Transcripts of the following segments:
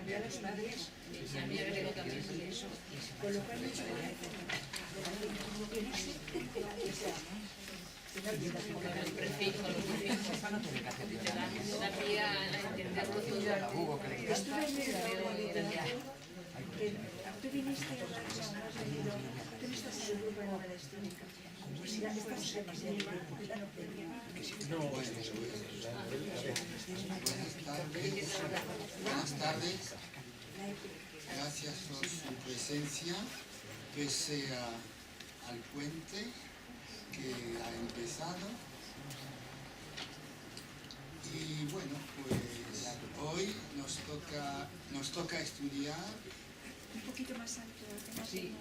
cambió a los padres. A mí me quedó también eso. Con lo cual, mucho más. El prefijo, los prefijos, te da pie a entenderlo todo. Estuve en el grupo de... Tú viniste a hablar, has venido... Tú no estás en el grupo de novela histórica. Pues ya estás en el grupo, ya no quería. Buenas tardes. Gracias por su presencia, pese al puente que ha empezado. Y bueno, pues hoy nos toca estudiar. Un poquito más alto. Sí.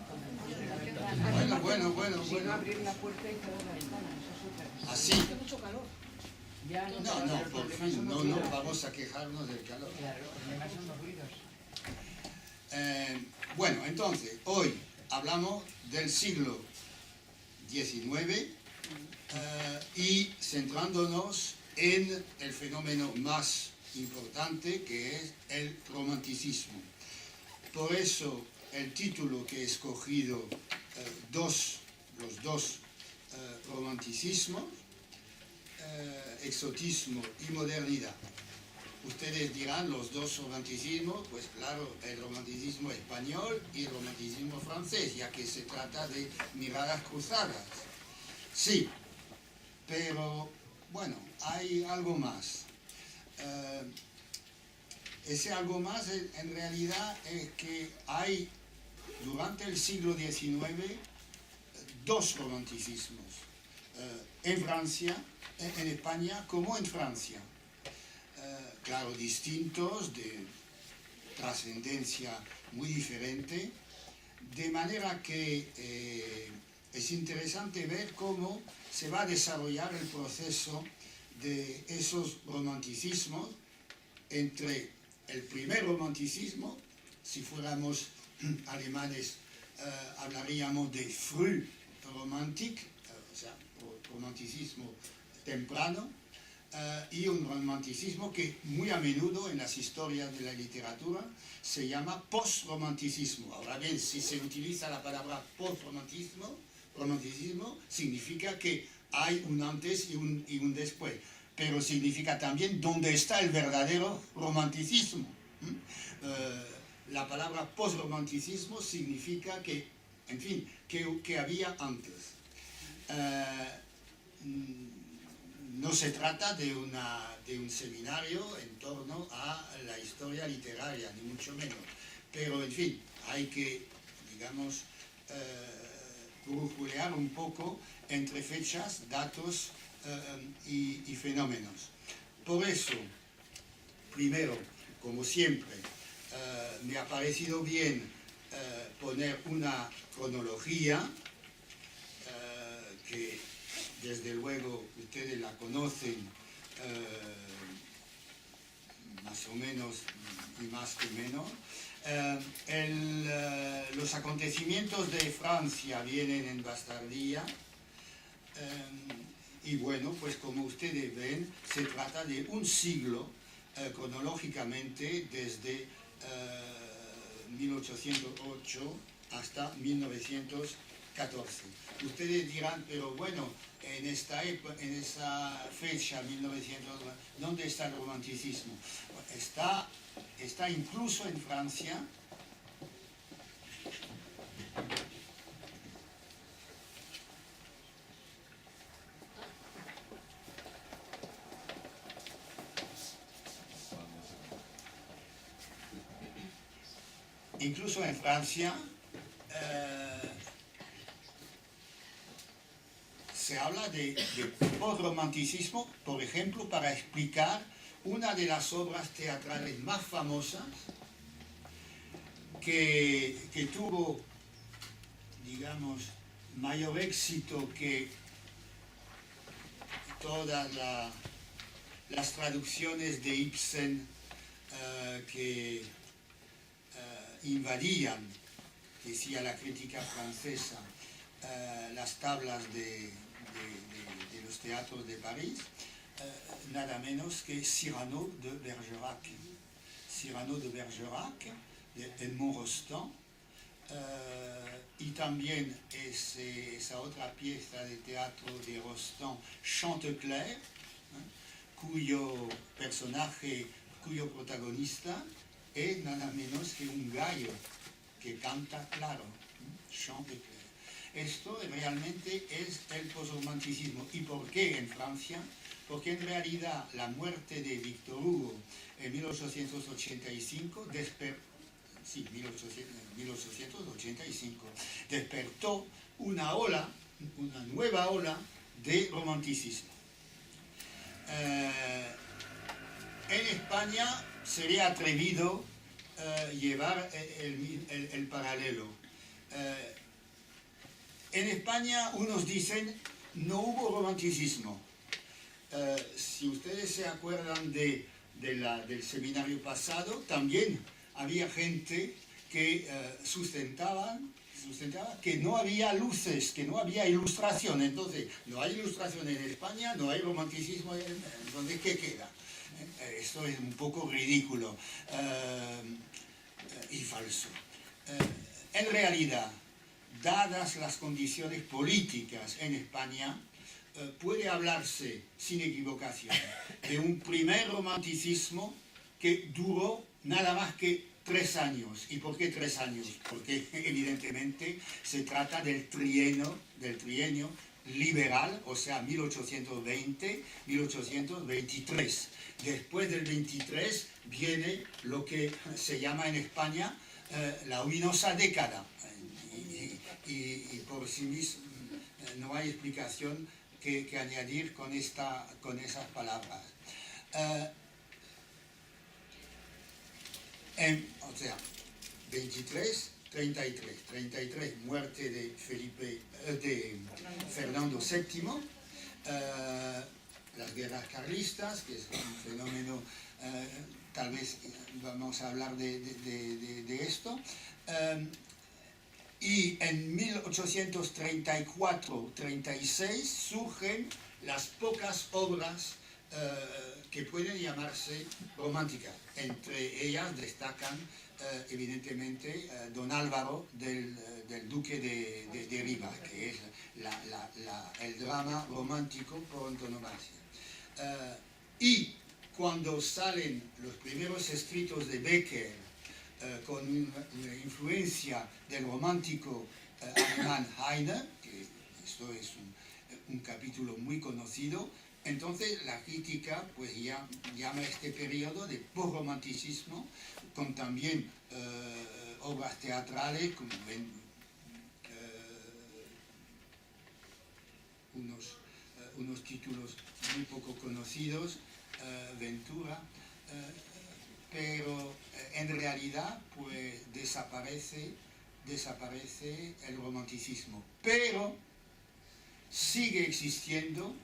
Bueno. Si no abrir la puerta y cerrar la ventana, eso es súper. Así. Hace mucho calor. Ya No, por fin, no vamos a quejarnos del calor. Claro, además son los ruidos. Bueno, entonces, hoy hablamos del siglo XIX y centrándonos en el fenómeno más importante, que es el romanticismo. Por eso el título que he escogido, los dos romanticismos, exotismo y modernidad. Ustedes dirán los dos romanticismos, pues claro, el romanticismo español y el romanticismo francés, ya que se trata de miradas cruzadas. Sí, pero bueno, hay algo más. Ese algo más en realidad es que hay durante el siglo XIX dos romanticismos, en Francia, en España como en Francia. Claro, distintos, de trascendencia muy diferente, de manera que es interesante ver cómo se va a desarrollar el proceso de esos romanticismos entre el primer romanticismo, si fuéramos alemanes, hablaríamos de Frühromantik, o sea, romanticismo temprano, y un romanticismo que muy a menudo en las historias de la literatura se llama postromanticismo. Ahora bien, si se utiliza la palabra postromanticismo, significa que hay un antes y un después, pero significa también dónde está el verdadero romanticismo. La palabra postromanticismo significa que, en fin, que había antes. No se trata de un seminario en torno a la historia literaria, ni mucho menos. Pero, en fin, hay que, digamos, brujulear un poco entre fechas, datos y fenómenos. Por eso, primero, como siempre, me ha parecido bien poner una cronología que desde luego ustedes la conocen más o menos y más que menos. Los acontecimientos de Francia vienen en bastardía y bueno, pues como ustedes ven, se trata de un siglo cronológicamente desde 1808 hasta 1914. Ustedes dirán, pero bueno, en esa fecha, 1900, ¿dónde está el romanticismo? Está incluso en Francia. Incluso en Francia se habla de postromanticismo, por ejemplo, para explicar una de las obras teatrales más famosas que tuvo, digamos, mayor éxito que todas las traducciones de Ibsen que invadían, decía la crítica francesa, las tablas de los teatros de París, nada menos que Cyrano de Bergerac. Cyrano de Bergerac, de Edmond Rostand, y también esa otra pieza de teatro de Rostand, Chantecler, cuyo personaje, cuyo protagonista es nada menos que un gallo que canta claro, Chantecler. Esto realmente es el posromanticismo. ¿Y por qué en Francia? Porque en realidad la muerte de Victor Hugo en 1885 despertó una nueva ola de romanticismo. En España sería atrevido llevar el paralelo. En España unos dicen no hubo romanticismo. Si ustedes se acuerdan del seminario pasado, también había gente que sustentaba que no había luces, que no había ilustración. Entonces, no hay ilustración en España, no hay romanticismo, ¿dónde qué queda? Esto es un poco ridículo y falso. En realidad, dadas las condiciones políticas en España, puede hablarse, sin equivocación, de un primer romanticismo que duró nada más que 3 años. ¿Y por qué 3 años? Porque evidentemente se trata del trienio liberal, o sea, 1820-1823. Después del 23 viene lo que se llama en España la ominosa década. Y por sí mismo no hay explicación que añadir con esas palabras. O sea, 23, 33, muerte de Fernando VII, las guerras carlistas, que es un fenómeno, tal vez vamos a hablar de esto, y en 1834-36 surgen las pocas obras que pueden llamarse románticas. Entre ellas destacan evidentemente Don Álvaro del Duque de Rivas, que es el drama romántico por antonomasia. Y cuando salen los primeros escritos de Becker con una influencia del romántico alemán Heine, que esto es un capítulo muy conocido, entonces la crítica pues llama este periodo de posromanticismo, con también obras teatrales como ven, unos títulos muy poco conocidos, Ventura, pero en realidad pues desaparece el romanticismo, pero sigue existiendo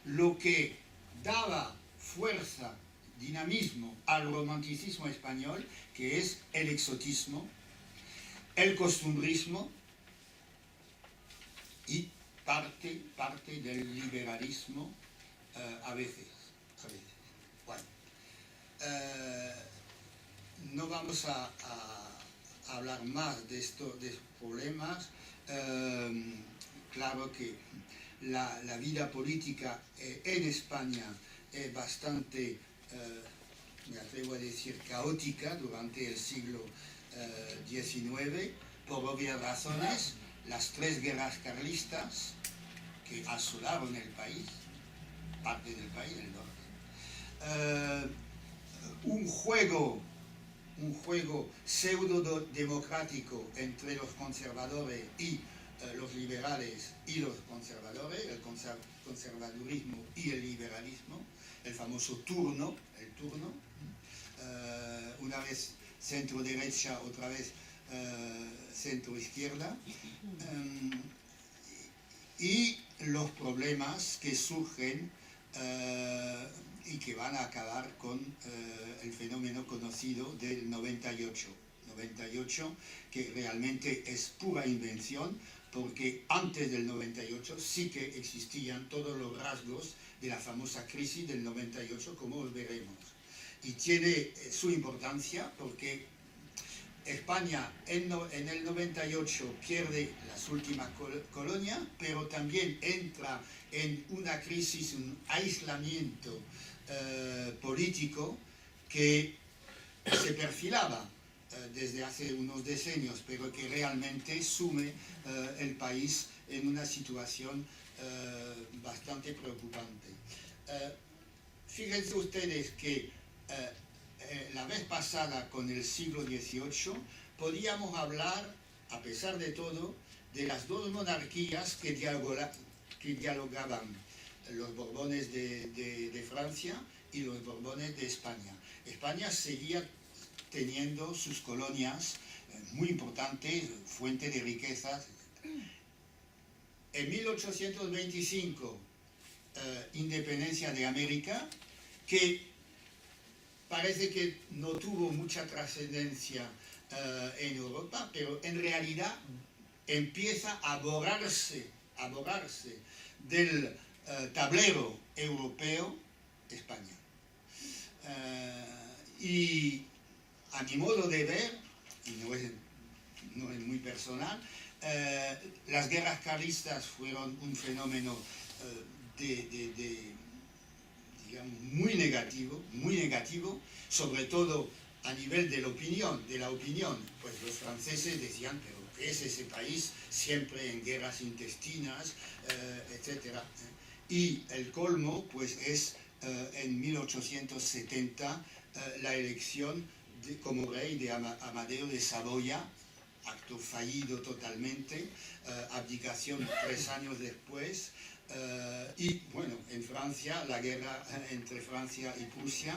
lo que daba fuerza, dinamismo al romanticismo español, que es el exotismo, el costumbrismo y parte del liberalismo a veces. Bueno, no vamos a hablar más de estos problemas. Claro que la vida política en España es bastante, me atrevo a decir, caótica durante el siglo XIX, por obvias razones. Las 3 guerras carlistas que asolaron el país, parte del país, el norte. Un juego pseudo-democrático entre los conservadores y los liberales y los conservadores, el conservadurismo y el liberalismo, el famoso turno, una vez centro-derecha, otra vez centro-izquierda, y los problemas que surgen y que van a acabar con el fenómeno conocido del 98, que realmente es pura invención, porque antes del 98 sí que existían todos los rasgos de la famosa crisis del 98, como veremos. y tiene su importancia porque España en el 98 pierde las últimas colonias, pero también entra en una crisis, un aislamiento político que se perfilaba desde hace unos decenios, pero que realmente sume el país en una situación bastante preocupante. Fíjense ustedes que la vez pasada, con el siglo XVIII, podíamos hablar, a pesar de todo, de las dos monarquías que dialogaban, los Borbones de Francia y los Borbones de España. España seguía teniendo sus colonias muy importantes, fuente de riquezas. En 1825, independencia de América, que parece que no tuvo mucha trascendencia en Europa, pero en realidad empieza a borrarse del tablero europeo España. Y a mi modo de ver, y no es muy personal, las guerras carlistas fueron un fenómeno digamos, muy negativo, sobre todo a nivel de la opinión. Pues los franceses decían, pero ¿qué es ese país? Siempre en guerras intestinas, etc. Y el colmo, pues, es en 1870 la elección como rey de Amadeo de Saboya, acto fallido totalmente, abdicación 3 años después. Y bueno, en Francia, la guerra entre Francia y Prusia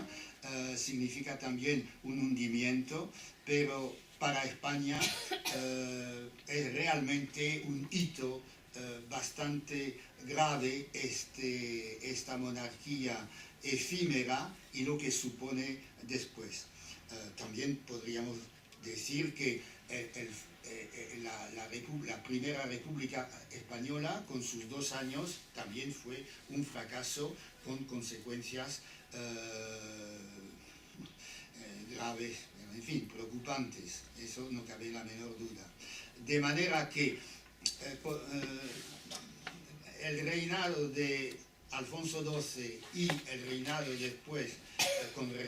significa también un hundimiento, pero para España es realmente un hito bastante grave esta monarquía efímera y lo que supone después. También podríamos decir que la primera República Española, con sus 2 años, también fue un fracaso con consecuencias graves, en fin, preocupantes. Eso no cabe la menor duda. De manera que el reinado de Alfonso XII y el reinado después con la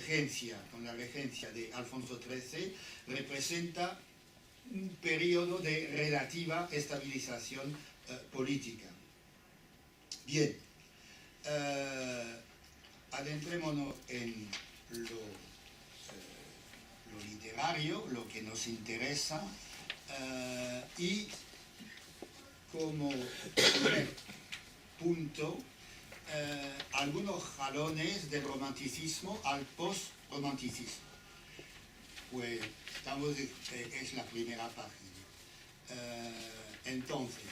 regencia de Alfonso XIII representa un periodo de relativa estabilización política. Bien, adentrémonos en lo literario, lo que nos interesa, y como primer punto, algunos jalones del romanticismo al post-romanticismo. Pues es la primera página. Entonces,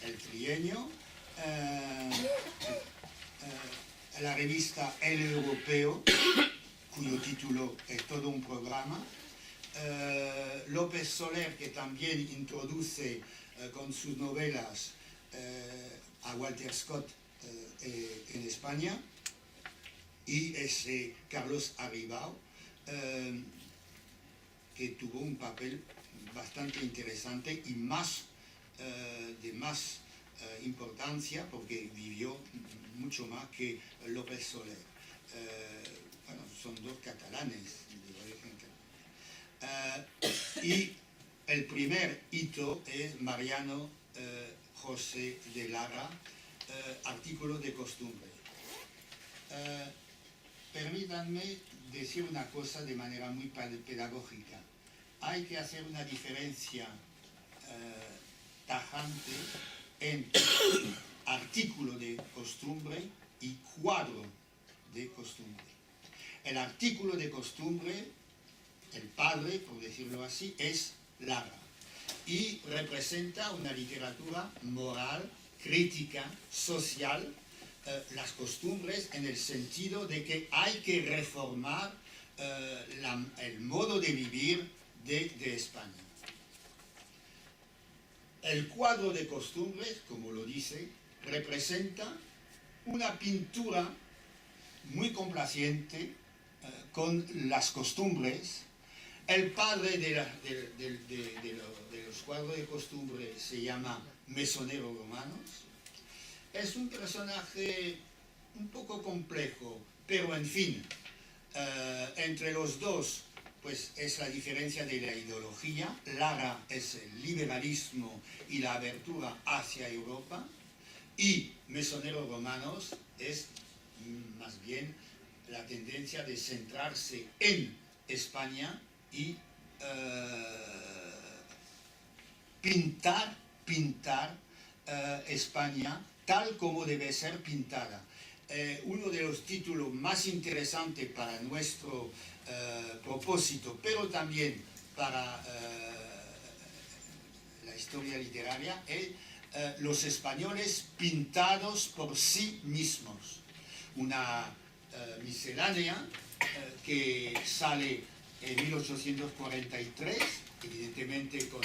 el trienio, la revista El Europeo, cuyo título es todo un programa, López Soler, que también introduce con sus novelas a Walter Scott en España, y ese Carlos Arribao, que tuvo un papel bastante interesante y de más importancia, porque vivió mucho más que López Soler. Bueno, son dos catalanes de origen catalán. Y el primer hito es Mariano José de Lara, Artículos de costumbre. Permítanme decir una cosa de manera muy pedagógica. Hay que hacer una diferencia tajante entre artículo de costumbre y cuadro de costumbre. El artículo de costumbre, el padre, por decirlo así, es Lara, y representa una literatura moral, crítica, social, las costumbres en el sentido de que hay que reformar el modo de vivir de España. El cuadro de costumbres, como lo dice, representa una pintura muy complaciente con las costumbres. El padre de los cuadros de costumbre se llama Mesonero Romanos. Es un personaje un poco complejo, pero en fin, entre los dos pues es la diferencia de la ideología. Lara es el liberalismo y la abertura hacia Europa, y Mesonero Romanos es más bien la tendencia de centrarse en España y pintar España tal como debe ser pintada. Uno de los títulos más interesantes para nuestro propósito, pero también para la historia literaria, es Los españoles pintados por sí mismos. Una miscelánea que sale en 1843, evidentemente con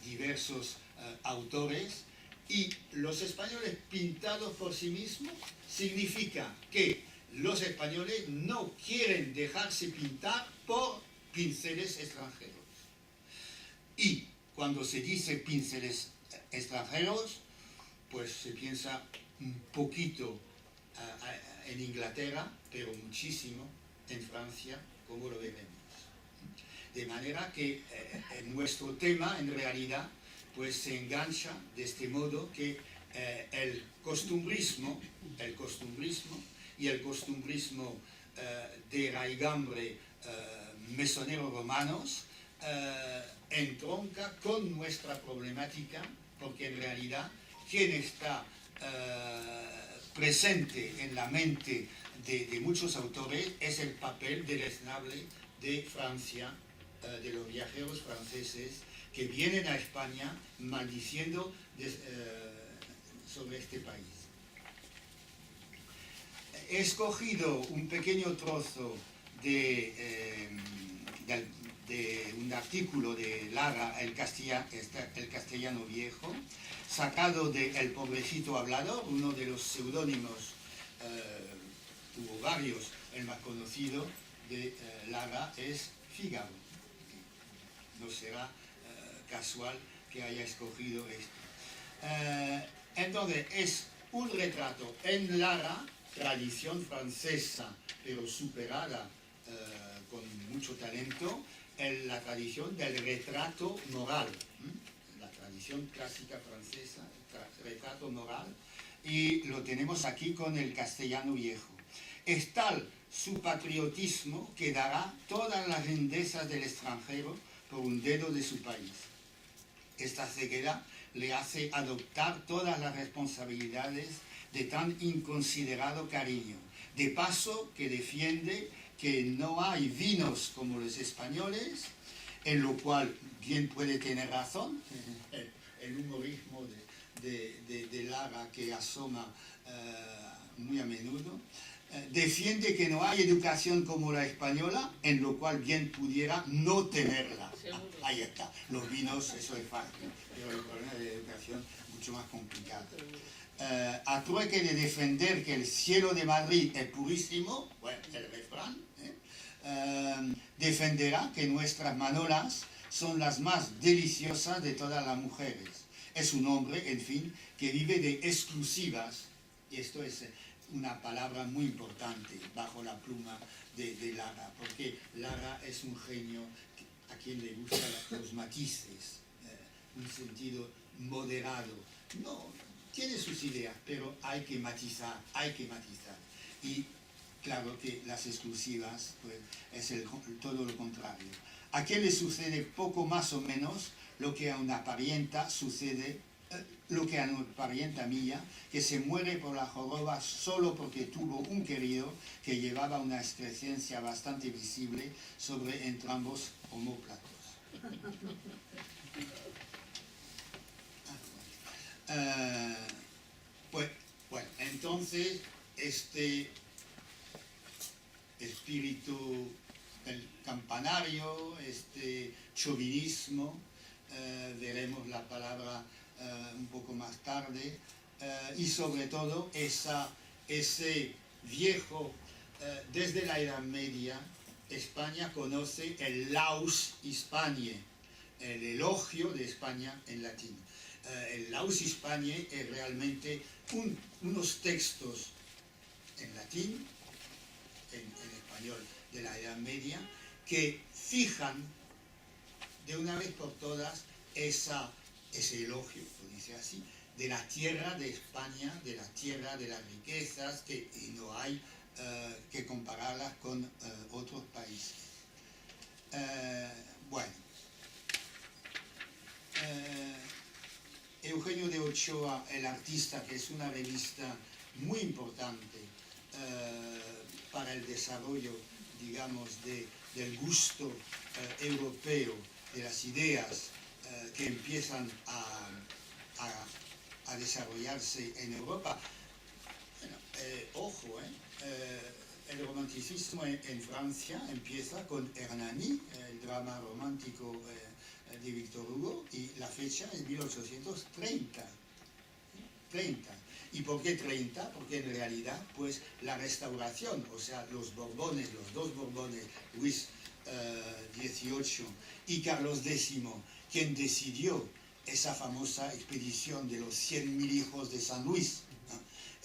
diversos autores. Y los españoles pintados por sí mismos significa que los españoles no quieren dejarse pintar por pinceles extranjeros. Y cuando se dice pinceles extranjeros, pues se piensa un poquito en Inglaterra, pero muchísimo en Francia, como lo veremos. De manera que nuestro tema, en realidad, pues se engancha de este modo que el costumbrismo y el costumbrismo de raigambre mesonero romanos entronca con nuestra problemática, porque en realidad quien está presente en la mente de muchos autores es el papel deleznable de Francia, de los viajeros franceses que vienen a España maldiciendo sobre este país. He escogido un pequeño trozo de un artículo de Lara, el castellano viejo, sacado de El pobrecito hablador, uno de los seudónimos, hubo varios, el más conocido de Lara es Fígaro. No será casual que haya escogido esto. Entonces, es un retrato en Lara, tradición francesa, pero superada con mucho talento, en la tradición del retrato moral, la tradición clásica francesa, retrato moral, y lo tenemos aquí con el castellano viejo. Es tal su patriotismo que dará todas las lindezas del extranjero por un dedo de su país. Esta ceguera le hace adoptar todas las responsabilidades de tan inconsiderado cariño, de paso que defiende que no hay vinos como los españoles, en lo cual bien puede tener razón, el humorismo de Lara que asoma muy a menudo. Defiende que no hay educación como la española, en lo cual bien pudiera no tenerla. Ahí está, los vinos, eso es fácil, pero el problema de la educación es mucho más complicado. A trueque de defender que el cielo de Madrid es purísimo, bueno, el refrán, defenderá que nuestras manolas son las más deliciosas de todas las mujeres. Es un hombre, en fin, que vive de exclusivas, y esto es una palabra muy importante bajo la pluma de Lara, porque Lara es un genio a quien le gustan los matices, un sentido moderado. No, tiene sus ideas, pero hay que matizar. Y claro que las exclusivas pues, es todo lo contrario. ¿A quién le sucede poco más o menos lo que a una parienta sucede? Lo que a una parienta mía, que se muere por la joroba solo porque tuvo un querido que llevaba una excrescencia bastante visible sobre entrambos omóplatos. Pues, bueno, entonces, este espíritu del campanario, este chauvinismo, veremos la palabra un poco más tarde, y sobre todo ese viejo desde la Edad Media, España conoce el laus Hispaniae, el elogio de España en latín. El laus Hispaniae es realmente unos textos en latín, en español de la Edad Media, que fijan de una vez por todas ese elogio, lo dice así, de la tierra de España, de la tierra de las riquezas, y no hay que compararlas con otros países. Bueno, Eugenio de Ochoa, El Artista, que es una revista muy importante para el desarrollo, digamos, del gusto europeo, de las ideas que empiezan a desarrollarse en Europa. Bueno, ojo, el romanticismo en Francia empieza con Hernani, el drama romántico de Victor Hugo, y la fecha es 1830. 30. ¿Y por qué 30? Porque en realidad, pues, la restauración, o sea, los Borbones, los dos Borbones, Luis XVIII y Carlos X, quien decidió esa famosa expedición de los 100.000 hijos de San Luis, ¿no?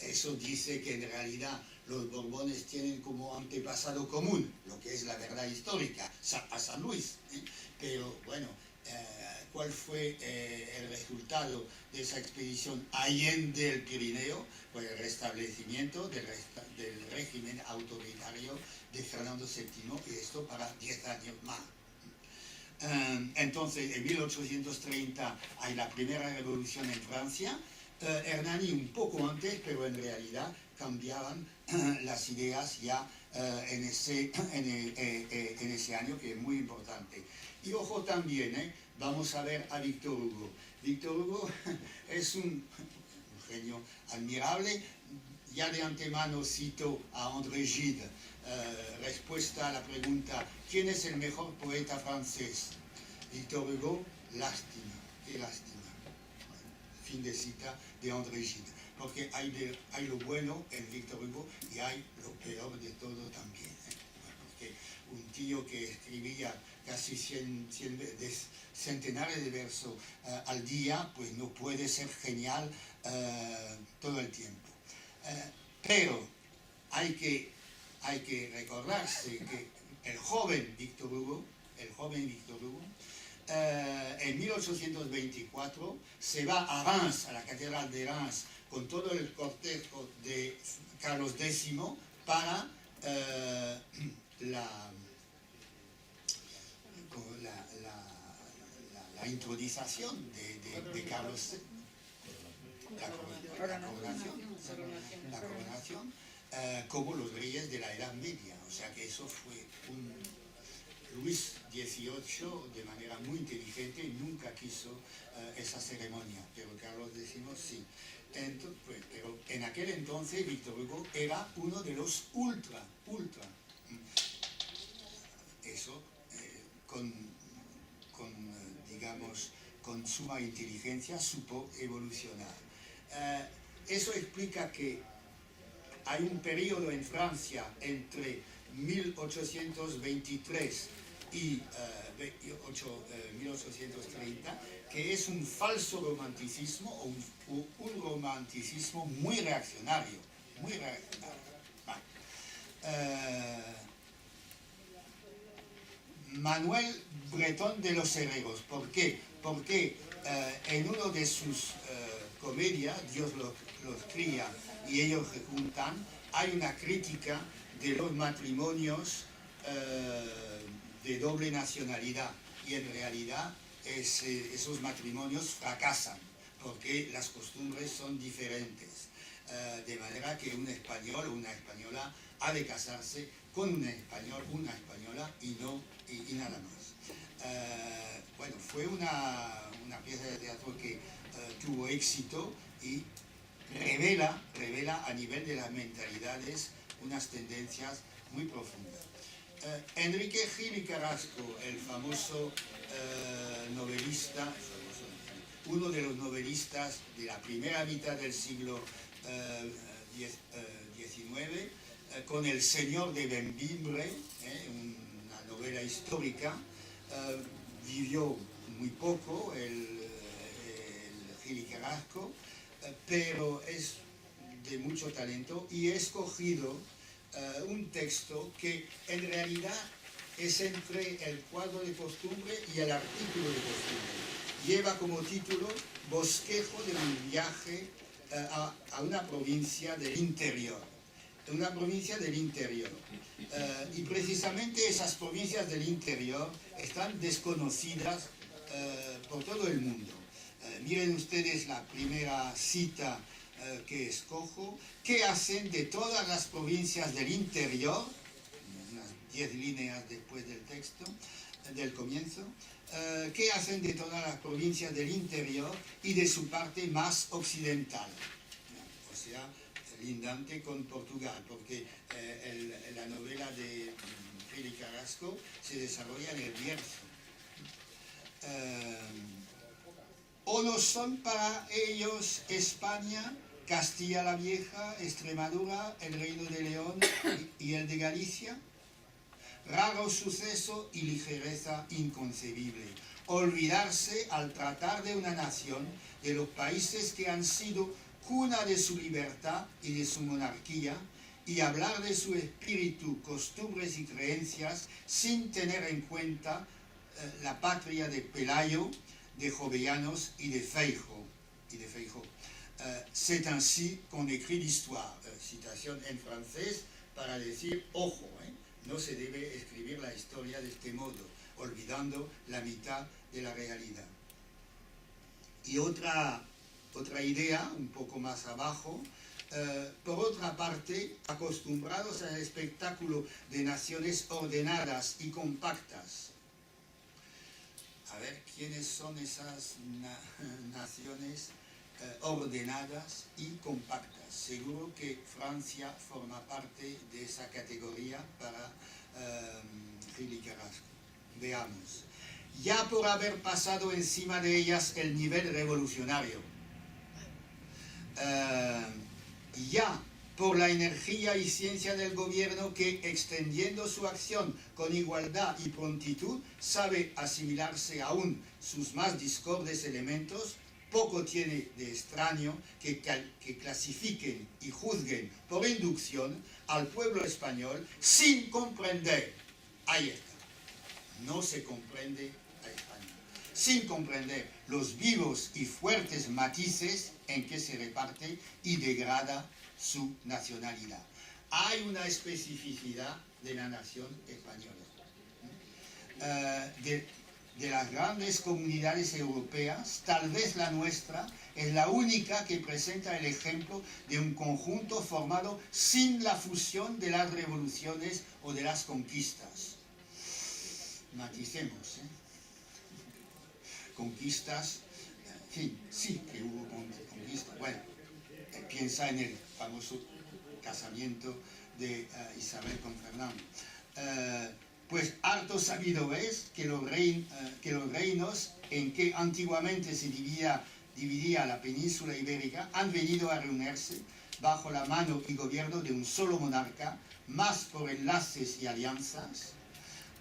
Eso dice que en realidad los Borbones tienen como antepasado común lo que es la verdad histórica a San Luis, ¿eh? Pero bueno, ¿cuál fue el resultado de esa expedición allende el Pirineo? Pues el restablecimiento del régimen autoritario de Fernando VII, y esto para 10 años más. Entonces, en 1830 hay la primera revolución en Francia. Hernani un poco antes, pero en realidad cambiaban las ideas ya en ese año, que es muy importante. Y ojo también, vamos a ver a Victor Hugo. Victor Hugo es un genio admirable. Ya de antemano cito a André Gide, respuesta a la pregunta ¿quién es el mejor poeta francés? Victor Hugo, lástima, qué lástima. Bueno, fin de cita de André Gide, porque hay lo bueno en Victor Hugo y hay lo peor de todo también, porque un tío que escribía casi centenares de versos al día, pues no puede ser genial todo el tiempo. Pero hay que recordarse que el joven Victor Hugo, en 1824 se va a Reims, a la catedral de Reims, con todo el cortejo de Carlos X para la intronización de Carlos, la coronación, como los reyes de la Edad Media. O sea que eso fue un Luis XVIII, de manera muy inteligente, nunca quiso esa ceremonia, pero Carlos X sí. Entonces, pero en aquel entonces Victor Hugo era uno de los ultra. Eso digamos, con suma inteligencia supo evolucionar. Eso explica que hay un periodo en Francia entre 1823 y 1830 que es un falso romanticismo o un romanticismo muy reaccionario. Vale. Manuel Bretón de los Herreros. ¿Por qué? Porque en uno de sus comedias, Dios los cría y ellos se juntan, hay una crítica de los matrimonios de doble nacionalidad, y en realidad esos matrimonios fracasan porque las costumbres son diferentes, de manera que un español o una española ha de casarse con un español, una española y nada más. Bueno, fue una pieza de teatro que tuvo éxito y revela a nivel de las mentalidades unas tendencias muy profundas. Enrique Gil y Carrasco, el famoso novelista, uno de los novelistas de la primera mitad del siglo XIX, con El Señor de Bembibre, una novela histórica. Vivió muy poco el Gil y Carrasco, pero es de mucho talento, y he escogido un texto que en realidad es entre el cuadro de costumbre y el artículo de costumbre. Lleva como título Bosquejo de un viaje a una provincia del interior. Una provincia del interior. Y precisamente esas provincias del interior están desconocidas por todo el mundo. Miren ustedes la primera cita que escojo. ¿Qué hacen de todas las provincias del interior? Unas 10 líneas después del texto, del comienzo. ¿Qué hacen de todas las provincias del interior y de su parte más occidental? O sea, lindante con Portugal, porque la novela de Gil y Carrasco se desarrolla en el Bierzo. ¿O no son para ellos España, Castilla la Vieja, Extremadura, el Reino de León y el de Galicia? Raro suceso y ligereza inconcebible. Olvidarse al tratar de una nación de los países que han sido cuna de su libertad y de su monarquía, y hablar de su espíritu, costumbres y creencias sin tener en cuenta la patria de Pelayo, de Jovellanos y de Feijó. C'est ainsi qu'on écrit l'histoire. Citación en francés para decir, ojo, no se debe escribir la historia de este modo, olvidando la mitad de la realidad. Y otra idea, un poco más abajo, por otra parte, acostumbrados al espectáculo de naciones ordenadas y compactas. A ver, ¿quiénes son esas naciones ordenadas y compactas? Seguro que Francia forma parte de esa categoría para Gil y Carrasco. Veamos. Ya por haber pasado encima de ellas el nivel revolucionario, ya por la energía y ciencia del gobierno que, extendiendo su acción con igualdad y prontitud, sabe asimilarse aún sus más discordes elementos, poco tiene de extraño que clasifiquen y juzguen por inducción al pueblo español sin comprender. Ahí está. No se comprende a España. Sin comprender los vivos y fuertes matices en que se reparte y degrada su nacionalidad. Hay una especificidad de la nación española. De las grandes comunidades europeas, tal vez la nuestra es la única que presenta el ejemplo de un conjunto formado sin la fusión de las revoluciones o de las conquistas. Maticemos, Conquistas, en fin, sí que hubo conquistas. Bueno, piensa en el famoso casamiento de Isabel con Fernando. Pues harto sabido es que los reinos en que antiguamente se dividía la península ibérica han venido a reunirse bajo la mano y gobierno de un solo monarca, más por enlaces y alianzas,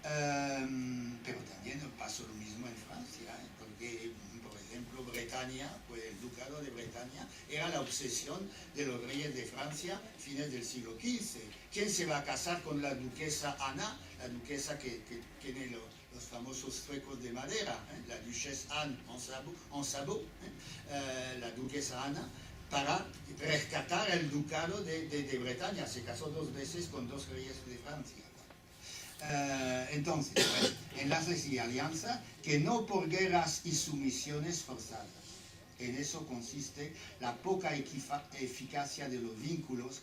pero también pasó lo mismo en Francia, porque, por ejemplo, Bretaña, pues el ducado de Bretaña era la obsesión de los reyes de Francia fines del siglo XV. ¿Quién se va a casar con la duquesa Ana? La duquesa que tiene los famosos zuecos de madera, la Duchesse Anne en sabot, la duquesa Ana, para rescatar el ducado de Bretaña. Se casó 2 veces con 2 reyes de Francia. Entonces, enlaces y alianzas que no por guerras y sumisiones forzadas. En eso consiste la poca eficacia de los vínculos.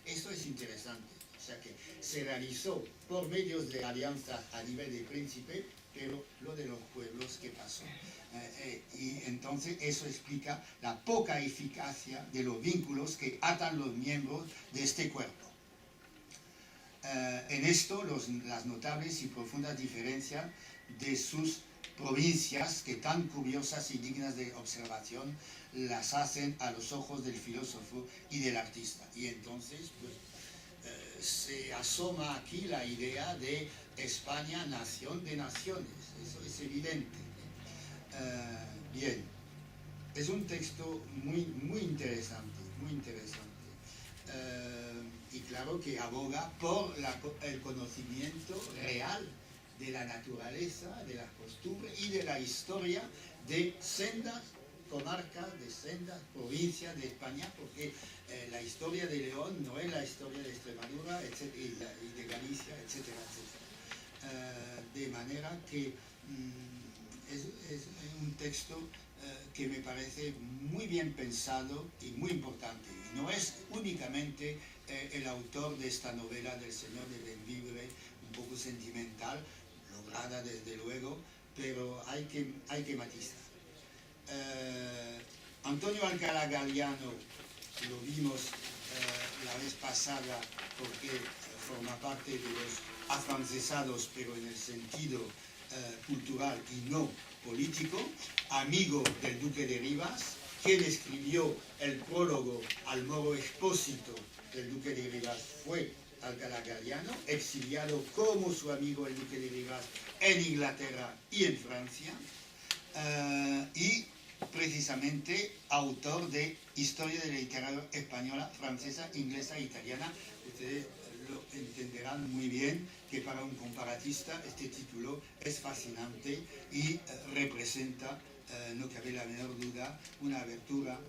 Esto es interesante. O sea que se realizó por medios de alianzas a nivel de príncipe, pero lo de los pueblos, ¿qué pasó? Y entonces eso explica la poca eficacia de los vínculos que atan los miembros de este cuerpo. En esto, las notables y profundas diferencias de sus provincias, que tan curiosas y dignas de observación, las hacen a los ojos del filósofo y del artista. Y entonces, pues, se asoma aquí la idea de España, nación de naciones. Eso es evidente. Bien, es un texto muy interesante, muy interesante. Y claro que aboga por el conocimiento real de la naturaleza, de las costumbres y de la historia de sendas comarcas, de sendas provincias de España, porque la historia de León no es la historia de Extremadura y de Galicia, etcétera, etcétera. De manera que es un texto que me parece muy bien pensado y muy importante. Y no es únicamente el autor de esta novela del Señor de Bembibre, un poco sentimental, lograda desde luego, pero hay que matizar. Antonio Alcalá Galiano lo vimos la vez pasada porque forma parte de los afrancesados, pero en el sentido cultural y no político, amigo del duque de Rivas, quien escribió el prólogo al Moro Expósito del duque de Rivas fue Alcalá Galiano, exiliado como su amigo el duque de Rivas en Inglaterra y en Francia, y precisamente autor de Historia de la Literatura Española, Francesa, Inglesa e Italiana. Ustedes lo entenderán muy bien que para un comparatista este título es fascinante y representa, no cabe la menor duda, una abertura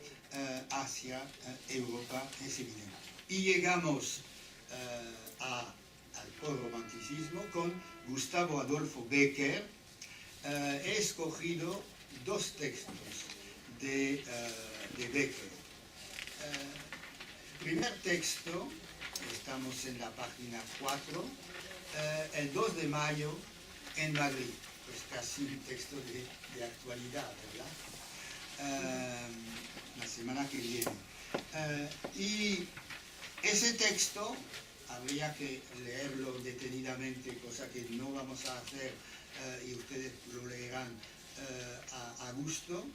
hacia Europa, es evidente. Y llegamos al postromanticismo con Gustavo Adolfo Bécquer. He escogido dos textos de Bécquer. Primer texto, estamos en la página 4, el 2 de mayo en Madrid, pues casi un texto de actualidad, ¿verdad? La semana que viene. Y ese texto habría que leerlo detenidamente, cosa que no vamos a hacer, y ustedes lo leerán a gusto.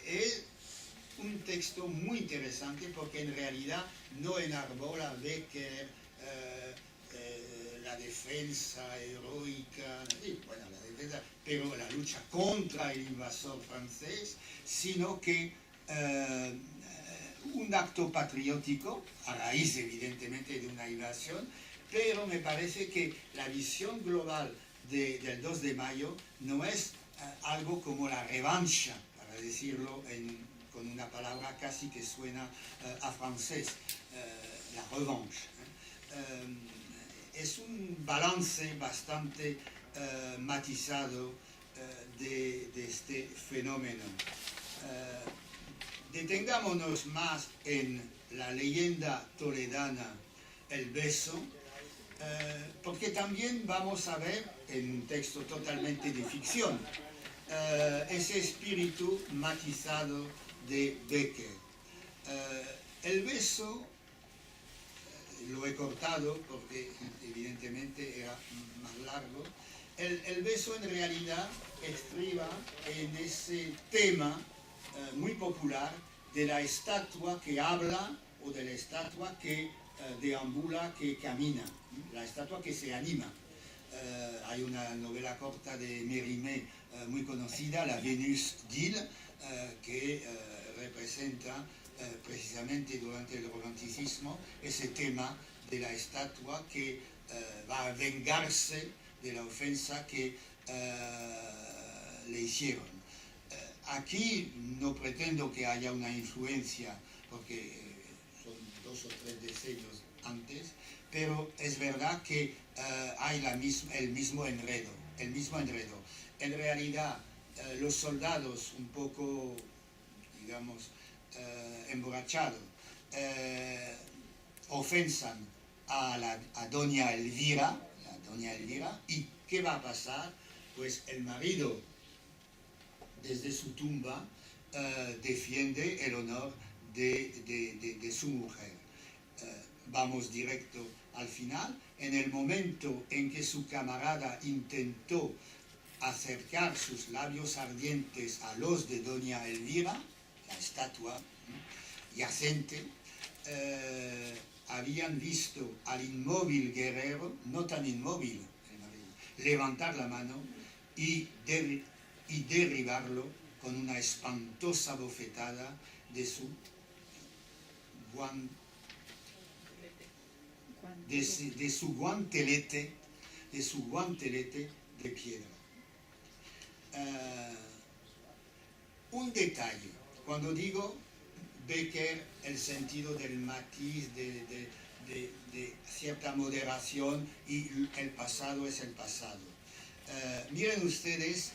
Es un texto muy interesante porque en realidad no enarbola Bécquer la defensa heroica, bueno, la defensa, pero la lucha contra el invasor francés, sino que un acto patriótico, a raíz evidentemente de una invasión, pero me parece que la visión global del 2 de mayo no es algo como la revancha, para decirlo con una palabra casi que suena a francés, la revanche. Es un balance bastante matizado de este fenómeno. Detengámonos más en la leyenda toledana, el beso, porque también vamos a ver, en un texto totalmente de ficción, ese espíritu matizado de Bécquer. El beso, lo he cortado porque evidentemente era más largo, el beso en realidad estriba en ese tema muy popular de la estatua que habla o de la estatua que deambula, que camina, la estatua que se anima. Hay una novela corta de Mérimée muy conocida, La Vénus d'Ille, que representa precisamente durante el romanticismo ese tema de la estatua que va a vengarse de la ofensa que le hicieron. Aquí no pretendo que haya una influencia, porque son 2 o 3 decenios antes, pero es verdad que hay el mismo enredo. En realidad, los soldados un poco, digamos, emborrachados, ofensan a doña Elvira, ¿y qué va a pasar? Pues el marido, desde su tumba, defiende el honor de su mujer. Vamos directo al final. En el momento en que su camarada intentó acercar sus labios ardientes a los de doña Elvira, la estatua yacente, habían visto al inmóvil guerrero, no tan inmóvil, levantar la mano y derribarlo con una espantosa bofetada de su guantelete de piedra. Un detalle, cuando digo Becker, el sentido del matiz, de cierta moderación, y el pasado es el pasado. Miren ustedes,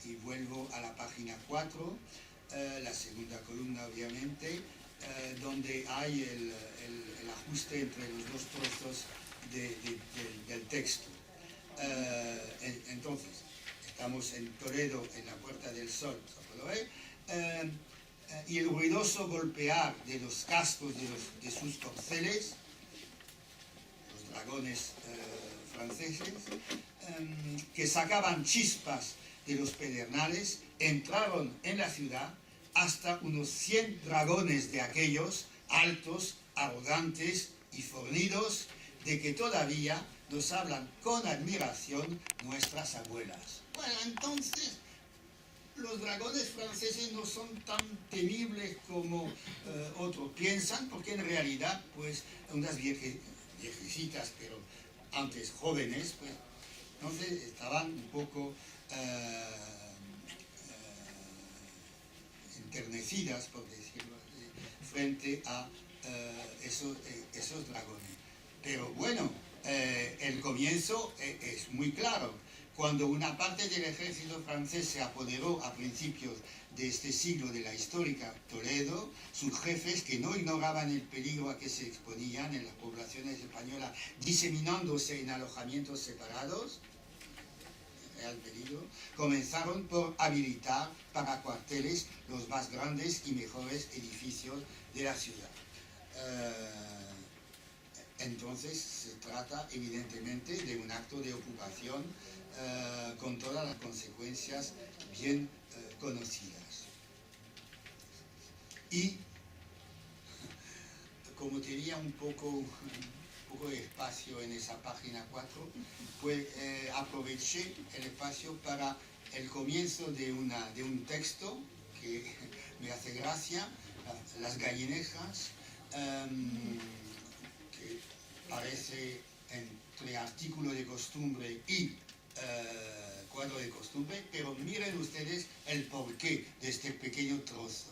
y vuelvo a la página 4, la segunda columna obviamente, donde hay el ajuste entre los dos trozos del texto. Entonces, estamos en Toledo, en la Puerta del Sol, ¿se puede ver? Y el ruidoso golpear de los cascos de sus corceles, los dragones franceses, que sacaban chispas de los pedernales, entraron en la ciudad hasta unos 100 dragones de aquellos altos, arrogantes y fornidos, de que todavía nos hablan con admiración nuestras abuelas. Bueno, entonces, los dragones franceses no son tan temibles como otros piensan, porque en realidad, pues, unas viejecitas, pero antes jóvenes, pues, entonces estaban un poco enternecidas, por decirlo así, frente a esos dragones. Pero bueno, el comienzo es muy claro. Cuando una parte del ejército francés se apoderó a principios de este siglo de la histórica Toledo, sus jefes, que no ignoraban el peligro a que se exponían en las poblaciones españolas, diseminándose en alojamientos separados, real peligro, comenzaron por habilitar para cuarteles los más grandes y mejores edificios de la ciudad. Entonces se trata evidentemente de un acto de ocupación con todas las consecuencias bien conocidas. Y como tenía un poco de espacio en esa página 4, pues aproveché el espacio para el comienzo de un texto que me hace gracia, Las gallinejas, que parece entre artículo de costumbre y cuadro de costumbre, pero miren ustedes el porqué de este pequeño trozo.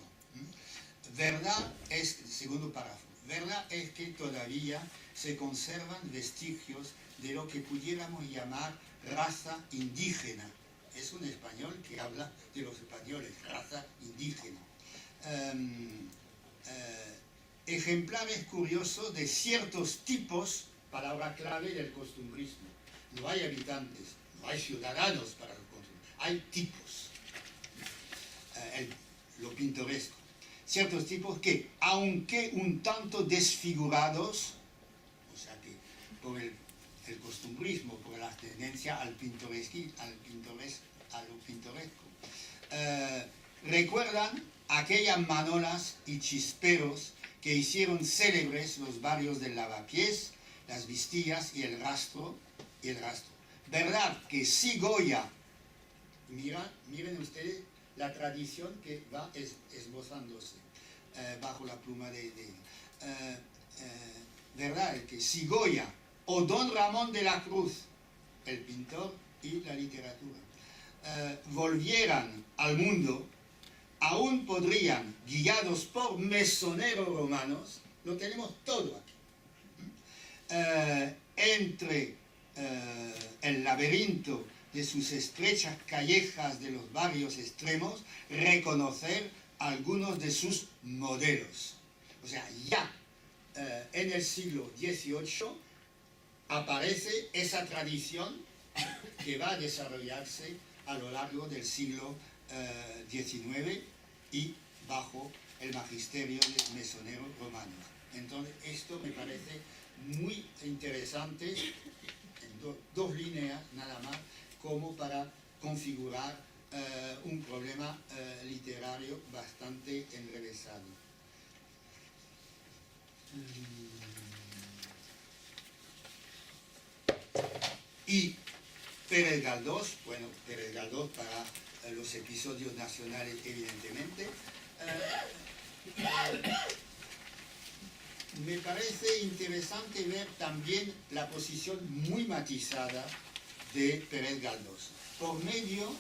Verdad es, segundo párrafo, verdad es que todavía se conservan vestigios de lo que pudiéramos llamar raza indígena. Es un español que habla de los españoles, raza indígena. Ejemplares curiosos de ciertos tipos, palabra clave del costumbrismo. No hay habitantes, no hay ciudadanos para el costumbrismo, hay tipos. Lo pintoresco. Ciertos tipos que, aunque un tanto desfigurados, o sea que por el costumbrismo, por la tendencia a lo pintoresco, recuerdan aquellas manolas y chisperos que hicieron célebres los barrios del Lavapiés, las Vistillas y el rastro. Verdad que si Goya, miren ustedes la tradición que va esbozándose bajo la pluma de verdad que si Goya o Don Ramón de la Cruz, el pintor y la literatura, volvieran al mundo, aún podrían, guiados por mesoneros romanos, lo tenemos todo aquí, entre el laberinto de sus estrechas callejas de los barrios extremos, reconocer algunos de sus modelos. O sea, ya en el siglo XVIII aparece esa tradición que va a desarrollarse a lo largo del siglo XIX y bajo el magisterio de mesoneros romanos. Entonces, esto me parece muy interesante, en dos líneas nada más, como para configurar un problema literario bastante enrevesado. Y Pérez Galdós, bueno, Pérez Galdós para los episodios nacionales, evidentemente. Me parece interesante ver también la posición muy matizada de Pérez Galdós, por medio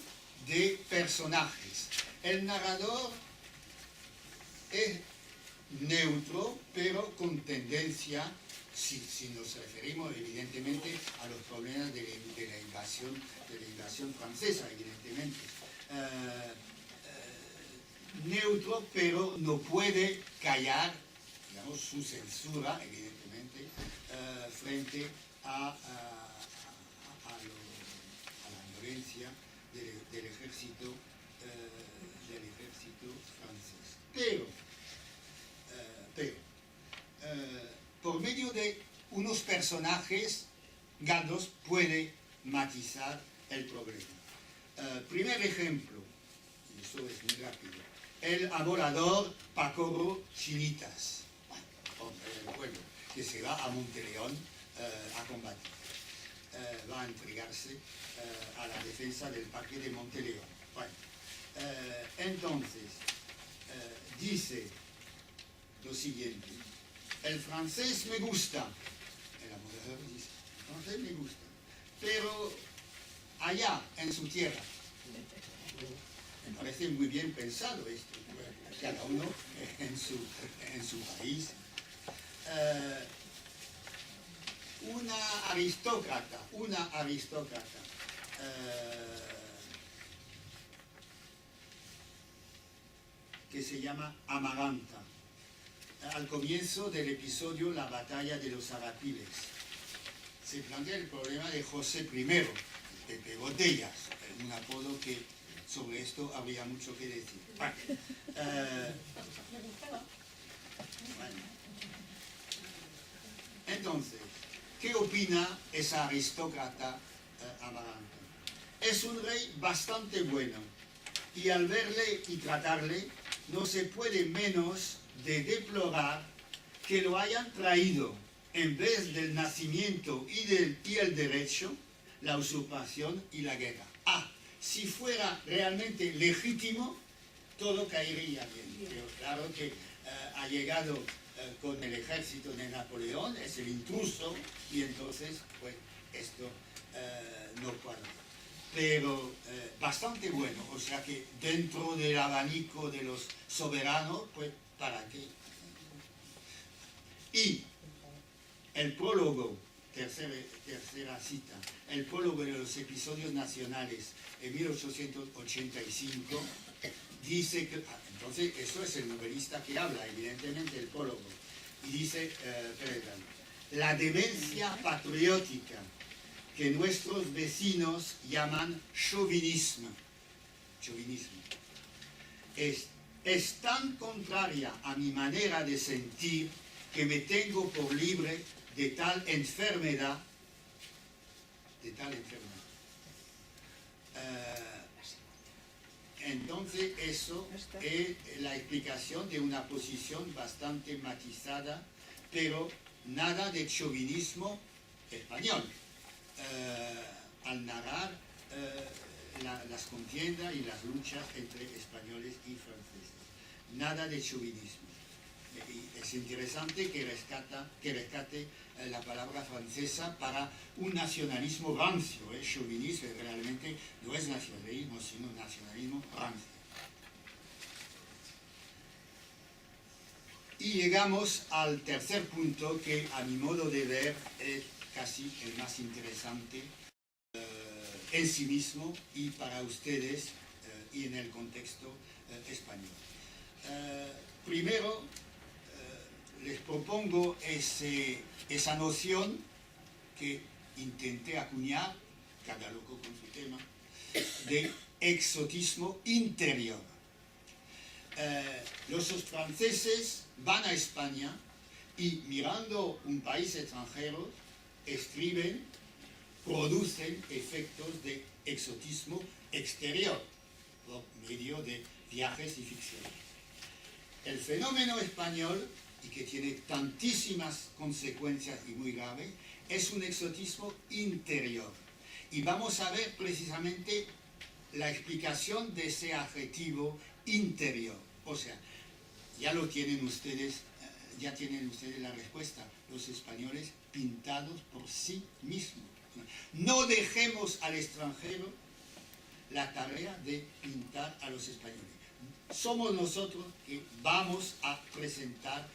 de personajes. El narrador es neutro, pero con tendencia, si nos referimos evidentemente a los problemas de la invasión francesa, evidentemente. Neutro, pero no puede callar, digamos, su censura, evidentemente, frente a la violencia del ejército francés. Pero por medio de unos personajes, Galdós puede matizar el problema. Primer ejemplo, y eso es muy rápido, el adorador Pacorro Chinitas, hombre del pueblo, que se va a Monteleón a combatir. Va a entregarse a la defensa del parque de Monteleón. Bueno, entonces, dice lo siguiente: el francés me gusta, el amorador dice, el francés me gusta, pero allá, en su tierra, me parece muy bien pensado esto, cada uno en su país. Una aristócrata, que se llama Amaranta, al comienzo del episodio La batalla de los Arapiles, se plantea el problema de José I, Pepe Botellas, un apodo que sobre esto habría mucho que decir. Bueno. Entonces, ¿qué opina esa aristócrata Amaranta? Es un rey bastante bueno, y al verle y tratarle, no se puede menos de deplorar que lo hayan traído, en vez del nacimiento y el derecho, la usurpación y la guerra. Si fuera realmente legítimo, todo caería bien. Pero claro que ha llegado con el ejército de Napoleón, es el intruso, y entonces, pues, esto no cuadra. Pero bastante bueno, o sea que dentro del abanico de los soberanos, pues, ¿para qué? Y el prólogo, tercera cita, el prólogo de los episodios nacionales en 1885, dice que, entonces eso es el novelista que habla, evidentemente el prólogo, y dice, la demencia patriótica que nuestros vecinos llaman chauvinismo, es tan contraria a mi manera de sentir que me tengo por libre de tal enfermedad, entonces eso es la explicación de una posición bastante matizada, pero nada de chauvinismo español, al narrar las contiendas y las luchas entre españoles y franceses. Nada de chauvinismo. Y es interesante que rescate la palabra francesa para un nacionalismo rancio. Chauvinismo realmente no es nacionalismo, sino nacionalismo rancio. Y llegamos al tercer punto, que a mi modo de ver es casi el más interesante en sí mismo y para ustedes y en el contexto español. Primero, les propongo esa noción que intenté acuñar, cada loco con su tema, de exotismo interior. Los franceses van a España y, mirando un país extranjero, escriben, producen efectos de exotismo exterior por medio de viajes y ficción. El fenómeno español y que tiene tantísimas consecuencias y muy graves, es un exotismo interior. Y vamos a ver precisamente la explicación de ese adjetivo interior. O sea, ya lo tienen ustedes, ya tienen ustedes la respuesta. Los españoles pintados por sí mismos. No dejemos al extranjero la tarea de pintar a los españoles. Somos nosotros que vamos a presentar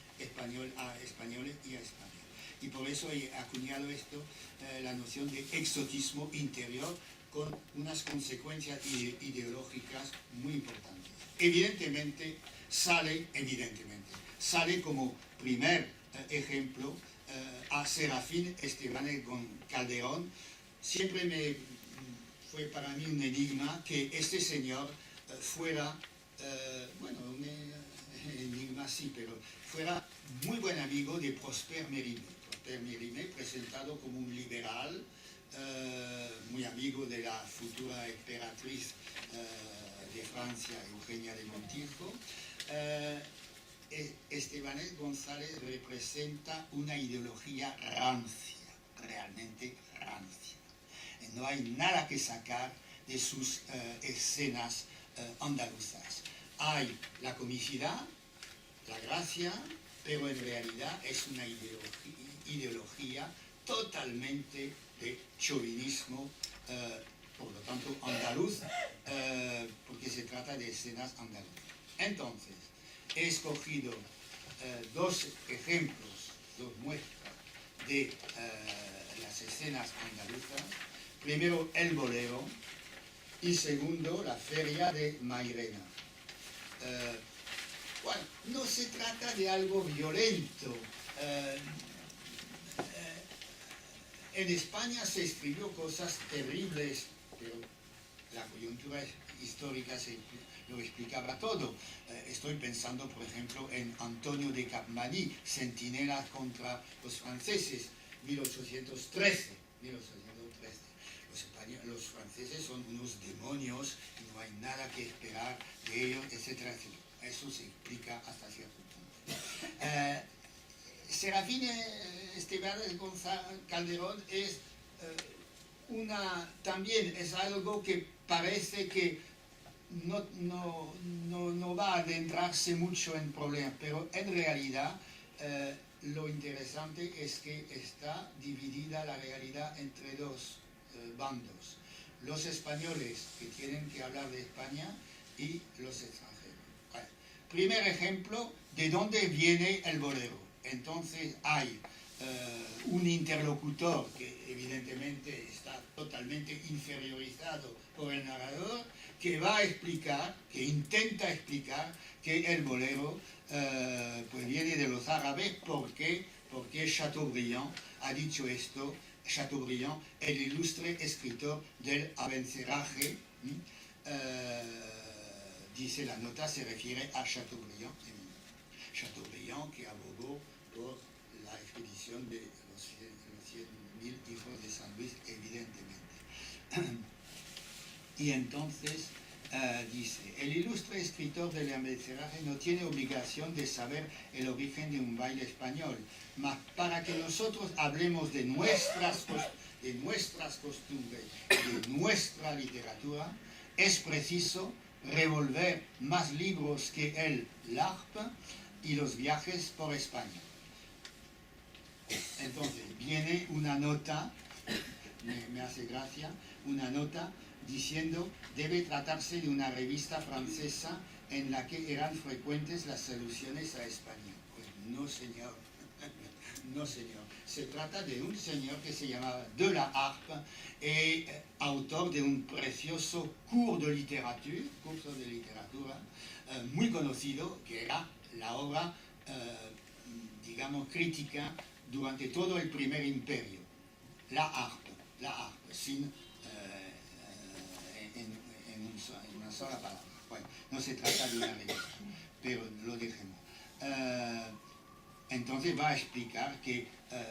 a españoles y a España. Y por eso he acuñado esto, la noción de exotismo interior, con unas consecuencias ideológicas muy importantes. Evidentemente sale como primer ejemplo a Serafín Estebanez Calderón. Siempre fue para mí un enigma que este señor fuera, un enigma sí, pero fuera muy buen amigo de Prosper Mérimée. Prosper Mérimée, presentado como un liberal, muy amigo de la futura emperatriz de Francia, Eugenia de Montijo. Estebanez González representa una ideología rancia, realmente rancia. No hay nada que sacar de sus escenas andaluzas. Hay la comicidad, la gracia, pero en realidad es una ideología totalmente de chauvinismo, por lo tanto andaluz, porque se trata de escenas andaluzas. Entonces, he escogido dos ejemplos, dos muestras de las escenas andaluzas. Primero, el bolero, y segundo, la feria de Mairena. No se trata de algo violento. En España se escribió cosas terribles, pero la coyuntura histórica lo explicaba todo. Estoy pensando, por ejemplo, en Antonio de Capmany, Centinela contra los franceses, 1813. Los franceses son unos demonios y no hay nada que esperar de ellos, etcétera, etcétera. Eso se explica hasta cierto punto. Serafín Estebanez Calderón es también es algo que parece que no va a adentrarse mucho en problemas, pero en realidad lo interesante es que está dividida la realidad entre dos bandos: los españoles que tienen que hablar de España y los extranjeros. Bueno, primer ejemplo, ¿de dónde viene el bolero? Entonces hay un interlocutor que evidentemente está totalmente inferiorizado por el narrador, que va a explicar, que intenta explicar que el bolero pues viene de los árabes. ¿Por qué? Porque Chateaubriand ha dicho esto. Chateaubriand, el ilustre escritor del Abencerraje, dice la nota, se refiere a Chateaubriand. Chateaubriand, que abogó por la expedición de los 100.000 hijos de San Luis, evidentemente. Y entonces dice, el ilustre escritor del Abencerraje no tiene obligación de saber el origen de un baile español, mas para que nosotros hablemos de nuestras costumbres, de nuestra literatura, es preciso revolver más libros que el L'Arpe y los viajes por España. Entonces viene una nota, me hace gracia, una nota diciendo: debe tratarse de una revista francesa en la que eran frecuentes las alusiones a España. Pues no, señor. No, señor. Se trata de un señor que se llamaba de la Harpe, autor de un precioso curso de literatura, muy conocido, que era la obra, digamos, crítica durante todo el primer imperio. La Harpe, sin en una sola palabra. Bueno, no se trata de una revista, pero lo dejemos. Entonces va a explicar que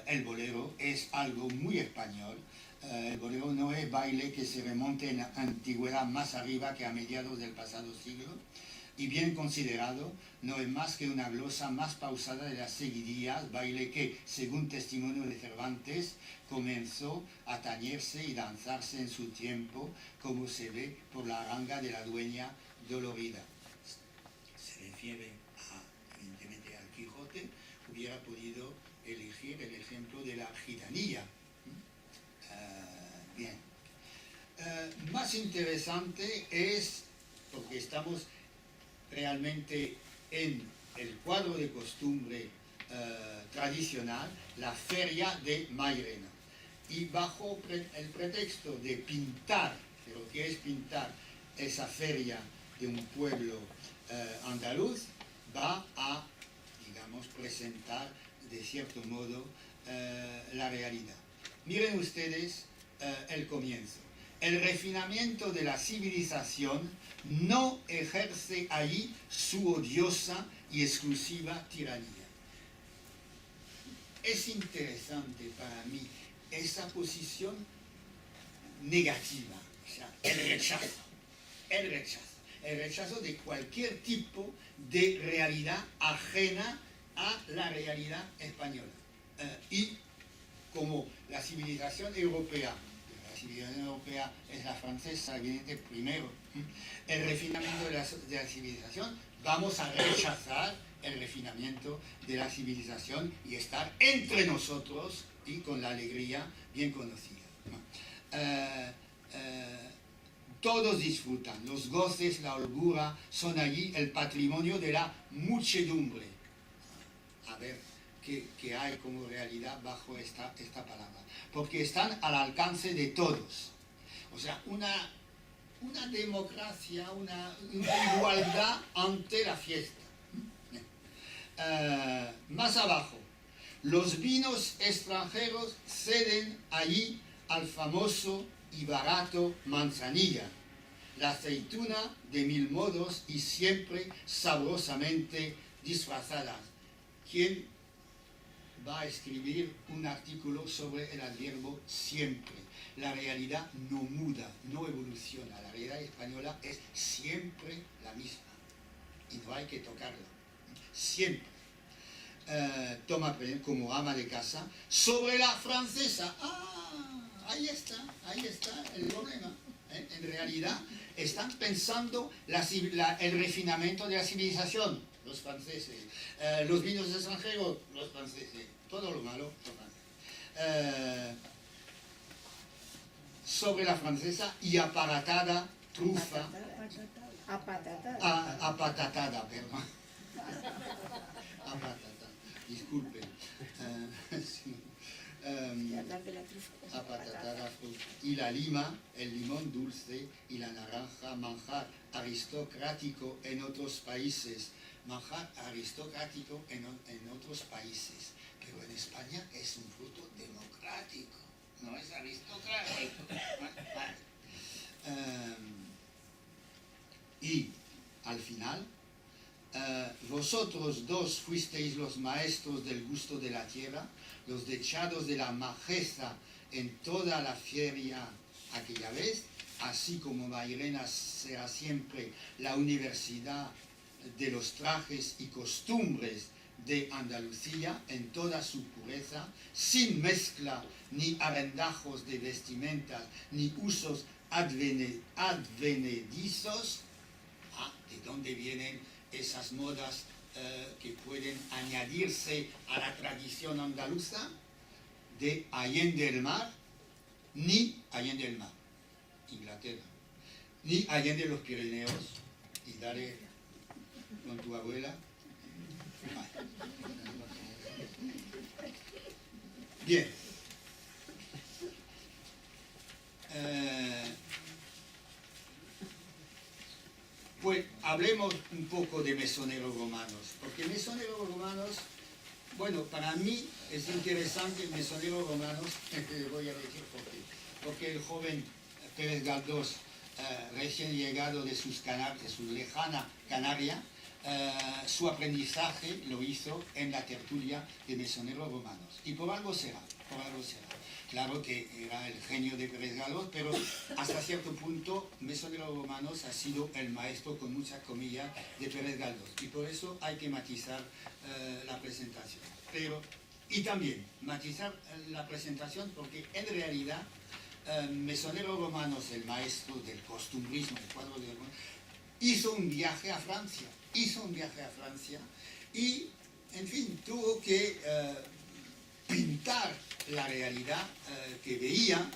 el bolero es algo muy español. El bolero no es baile que se remonte en la antigüedad más arriba que a mediados del pasado siglo. y bien considerado, no es más que una glosa más pausada de las seguidillas, baile que, según testimonio de Cervantes, comenzó a tañerse y danzarse en su tiempo, como se ve por la aranga de la dueña dolorida. Se refiere evidentemente al Quijote, hubiera podido elegir el ejemplo de la gitanilla. Bien. Más interesante es, porque estamos realmente en el cuadro de costumbre tradicional, la feria de Mairena. Y bajo el pretexto de pintar, pero ¿qué es pintar? Esa feria de un pueblo andaluz, va a, digamos, presentar de cierto modo la realidad. Miren ustedes el comienzo. El refinamiento de la civilización no ejerce allí su odiosa y exclusiva tiranía. Es interesante para mí esa posición negativa, o sea, el rechazo de cualquier tipo de realidad ajena a la realidad española. Y como la civilización europea, es la francesa, evidente, primero, el refinamiento de la civilización, vamos a rechazar el refinamiento de la civilización y estar entre nosotros y con la alegría bien conocida. Todos disfrutan, los goces, la holgura son allí el patrimonio de la muchedumbre. A ver, ¿qué hay como realidad bajo esta palabra? Porque están al alcance de todos. O sea, una democracia, una igualdad ante la fiesta. Más abajo, los vinos extranjeros ceden allí al famoso y barato manzanilla, la aceituna de 1000 modos y siempre sabrosamente disfrazada. ¿Quién va a escribir un artículo sobre el adverbio siempre? La realidad no muda, no evoluciona. La realidad española es siempre la misma y no hay que tocarla. Siempre. Toma como ama de casa sobre la francesa. Ahí está el problema. En realidad están pensando el refinamiento de la civilización, los franceses, los vinos extranjeros, los franceses, todo lo malo, los franceses. Sobre la francesa y aparatada trufa, apatatada, perdón. Apatatada, disculpen. Apatatada, y la lima, el limón dulce y la naranja, manjar aristocrático en otros países. Manjar aristocrático en otros países, pero en España es un fruto democrático, no es aristocrático. Y al final, vosotros dos fuisteis los maestros del gusto de la tierra, los dechados de la majeza en toda la feria aquella vez, así como Mairena será siempre la universidad de los trajes y costumbres de Andalucía en toda su pureza, sin mezcla ni arrendajos de vestimentas, ni usos advenedizos. ¿De dónde vienen esas modas que pueden añadirse a la tradición andaluza? De Allende el Mar, ni Allende el Mar, Inglaterra, ni Allende los Pirineos, y dale con tu abuela. Bien. Pues hablemos un poco de mesoneros romanos, porque mesoneros romanos, bueno, para mí es interesante mesoneros romanos, voy a decir por qué. Porque el joven Pérez Galdós, recién llegado de su lejana Canaria, su aprendizaje lo hizo en la tertulia de mesoneros romanos. Y por algo será, claro que era el genio de Pérez Galdós, pero hasta cierto punto Mesoneros Romanos ha sido el maestro, con muchas comillas, de Pérez Galdós. Y por eso hay que matizar la presentación. Y también matizar la presentación porque en realidad Mesoneros Romanos, el maestro del costumbrismo, el cuadro de hizo un viaje a Francia. Y, en fin, tuvo que pintar la realidad que veía,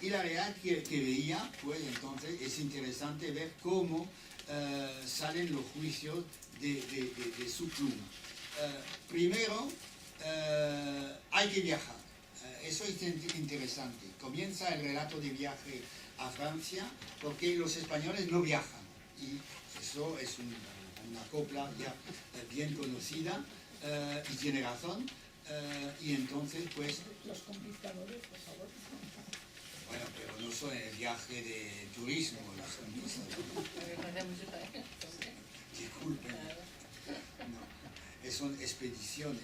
y la realidad que veía, pues entonces es interesante ver cómo salen los juicios de su pluma. Primero, hay que viajar. Eso es interesante. Comienza el relato de viaje a Francia porque los españoles no viajan. Y eso es una copla ya bien conocida y tiene razón. Y entonces, pues... Los conquistadores, por favor. Bueno, pero no son el viaje de turismo, los conquistadores. Disculpen. No, son expediciones.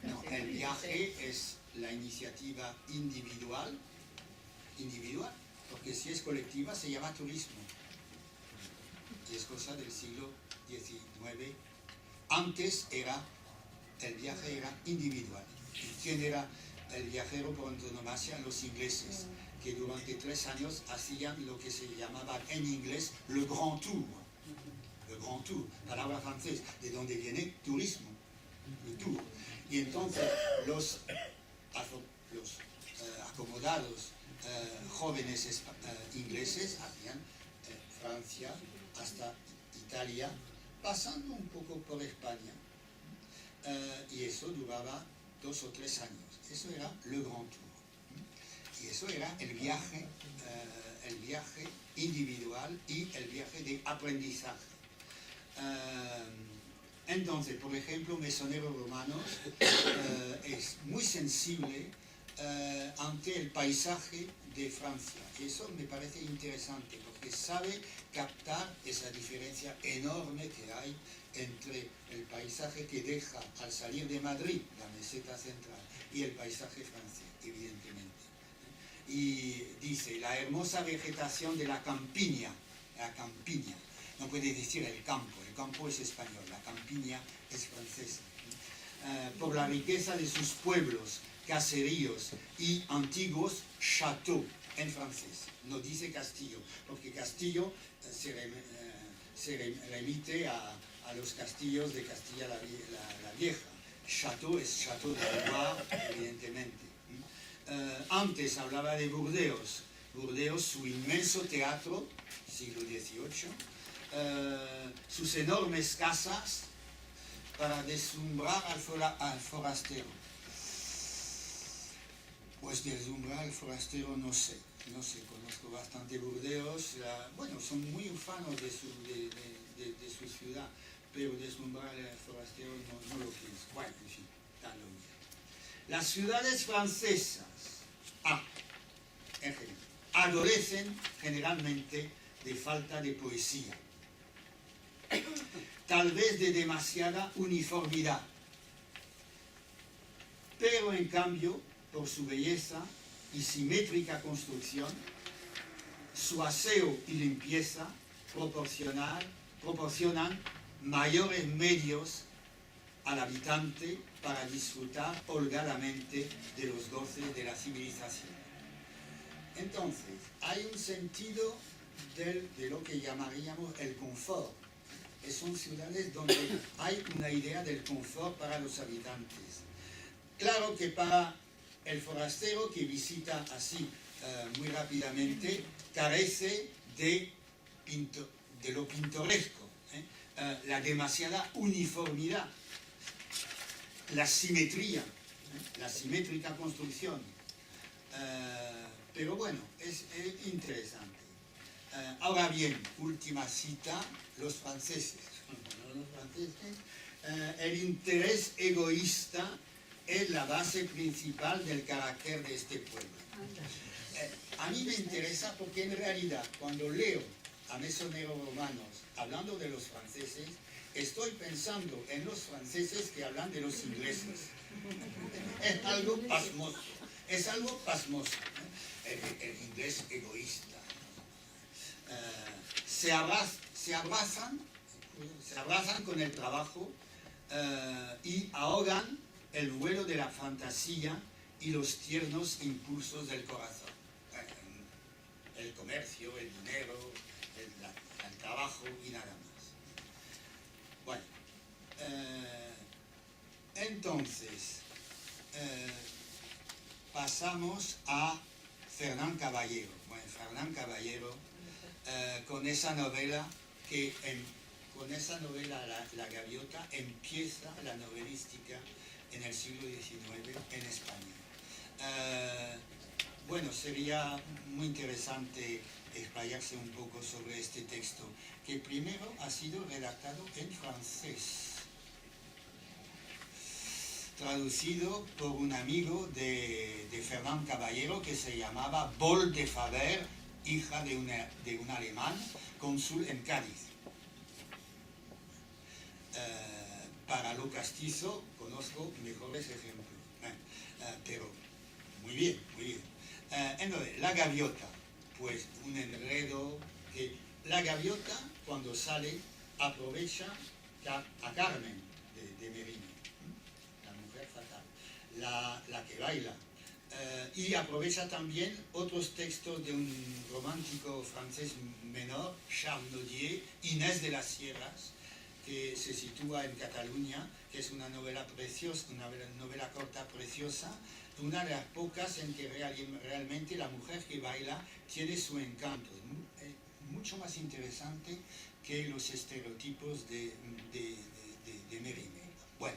No, el viaje es la iniciativa individual, porque si es colectiva se llama turismo. Y es cosa del siglo XIX. Antes el viaje era individual. ¿Y quién era el viajero por antonomasia? Los ingleses, que durante 3 años hacían lo que se llamaba en inglés le Grand Tour. Le Grand Tour, palabra francés, de donde viene turismo, el tour. Y entonces los acomodados jóvenes ingleses hacían Francia hasta Italia, pasando un poco por España. Y eso duraba 2 o 3 años. Eso era le Grand Tour. Y eso era el viaje individual y el viaje de aprendizaje. Entonces, por ejemplo, Mesoneros Romanos es muy sensible ante el paisaje de Francia. Eso me parece interesante porque sabe captar esa diferencia enorme que hay entre el paisaje que deja al salir de Madrid, la meseta central, y el paisaje francés, evidentemente. Y dice, la hermosa vegetación de la campiña, no puede decir el campo es español, la campiña es francesa, por la riqueza de sus pueblos, caseríos y antiguos châteaux, en francés, no dice castillo, porque castillo se remite a los castillos de Castilla la Vieja. Château es Château de Loire, evidentemente. Antes hablaba de Burdeos, su inmenso teatro, siglo XVIII, sus enormes casas para deslumbrar al forastero. Pues deslumbrar al forastero no sé, conozco bastante Burdeos, son muy ufanos de su ciudad, pero deslumbrar al forastero no lo pienso. Bueno, en fin, tal lo mismo. Las ciudades francesas, en general, adolecen generalmente de falta de poesía, tal vez de demasiada uniformidad, pero en cambio, por su belleza y simétrica construcción, su aseo y limpieza proporcionan mayores medios al habitante para disfrutar holgadamente de los goces de la civilización. Entonces, hay un sentido de lo que llamaríamos el confort. Son ciudades donde hay una idea del confort para los habitantes. Claro que para el forastero que visita así muy rápidamente carece de lo pintoresco, la demasiada uniformidad, la simetría, la simétrica construcción. Pero bueno, es interesante. Ahora bien, última cita, los franceses. El interés egoísta es la base principal del carácter de este pueblo. A mí me interesa porque en realidad cuando leo a Mesoneros Romanos hablando de los franceses, estoy pensando en los franceses que hablan de los ingleses. Es algo pasmoso, es algo pasmoso. El inglés egoísta. Se abrazan con el trabajo y ahogan el vuelo de la fantasía y los tiernos impulsos del corazón. El comercio, el dinero, el trabajo y nada más. Bueno, entonces pasamos a Fernán Caballero. Bueno, Fernán Caballero, con esa novela con esa novela La Gaviota empieza la novelística en el siglo XIX en España. Bueno, sería muy interesante explayarse un poco sobre este texto, que primero ha sido redactado en francés, traducido por un amigo de Fernán Caballero que se llamaba Bol de Faber, hija de un alemán, cónsul en Cádiz. Para lo castizo conozco mejores ejemplos, pero muy bien, muy bien. Entonces, la gaviota, pues un enredo que la gaviota cuando sale aprovecha a Carmen de Merino, la mujer fatal, la que baila, y aprovecha también otros textos de un romántico francés menor, Charles Nodier, Inés de las Sierras, que se sitúa en Cataluña, que es una novela preciosa, una novela corta preciosa, una de las pocas en que realmente la mujer que baila tiene su encanto, mucho más interesante que los estereotipos de Mérimée. Bueno,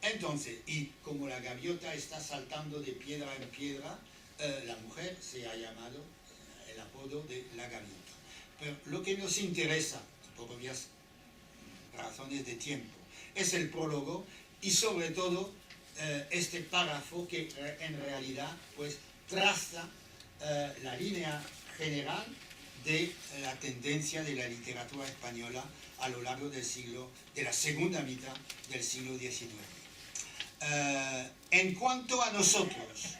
entonces, y como la gaviota está saltando de piedra en piedra, la mujer se ha llamado el apodo de la gaviota. Pero lo que nos interesa, por obvias razones de tiempo, es el prólogo y sobre todo este párrafo que en realidad pues traza la línea general de la tendencia de la literatura española a lo largo de la segunda mitad del siglo XIX. En cuanto a nosotros,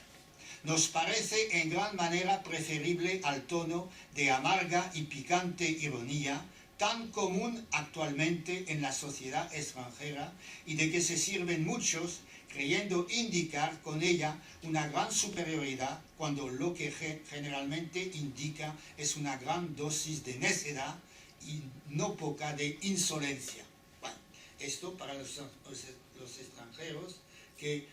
nos parece en gran manera preferible al tono de amarga y picante ironía tan común actualmente en la sociedad extranjera y de que se sirven muchos creyendo indicar con ella una gran superioridad cuando lo que generalmente indica es una gran dosis de necedad y no poca de insolencia. Bueno, esto para los extranjeros que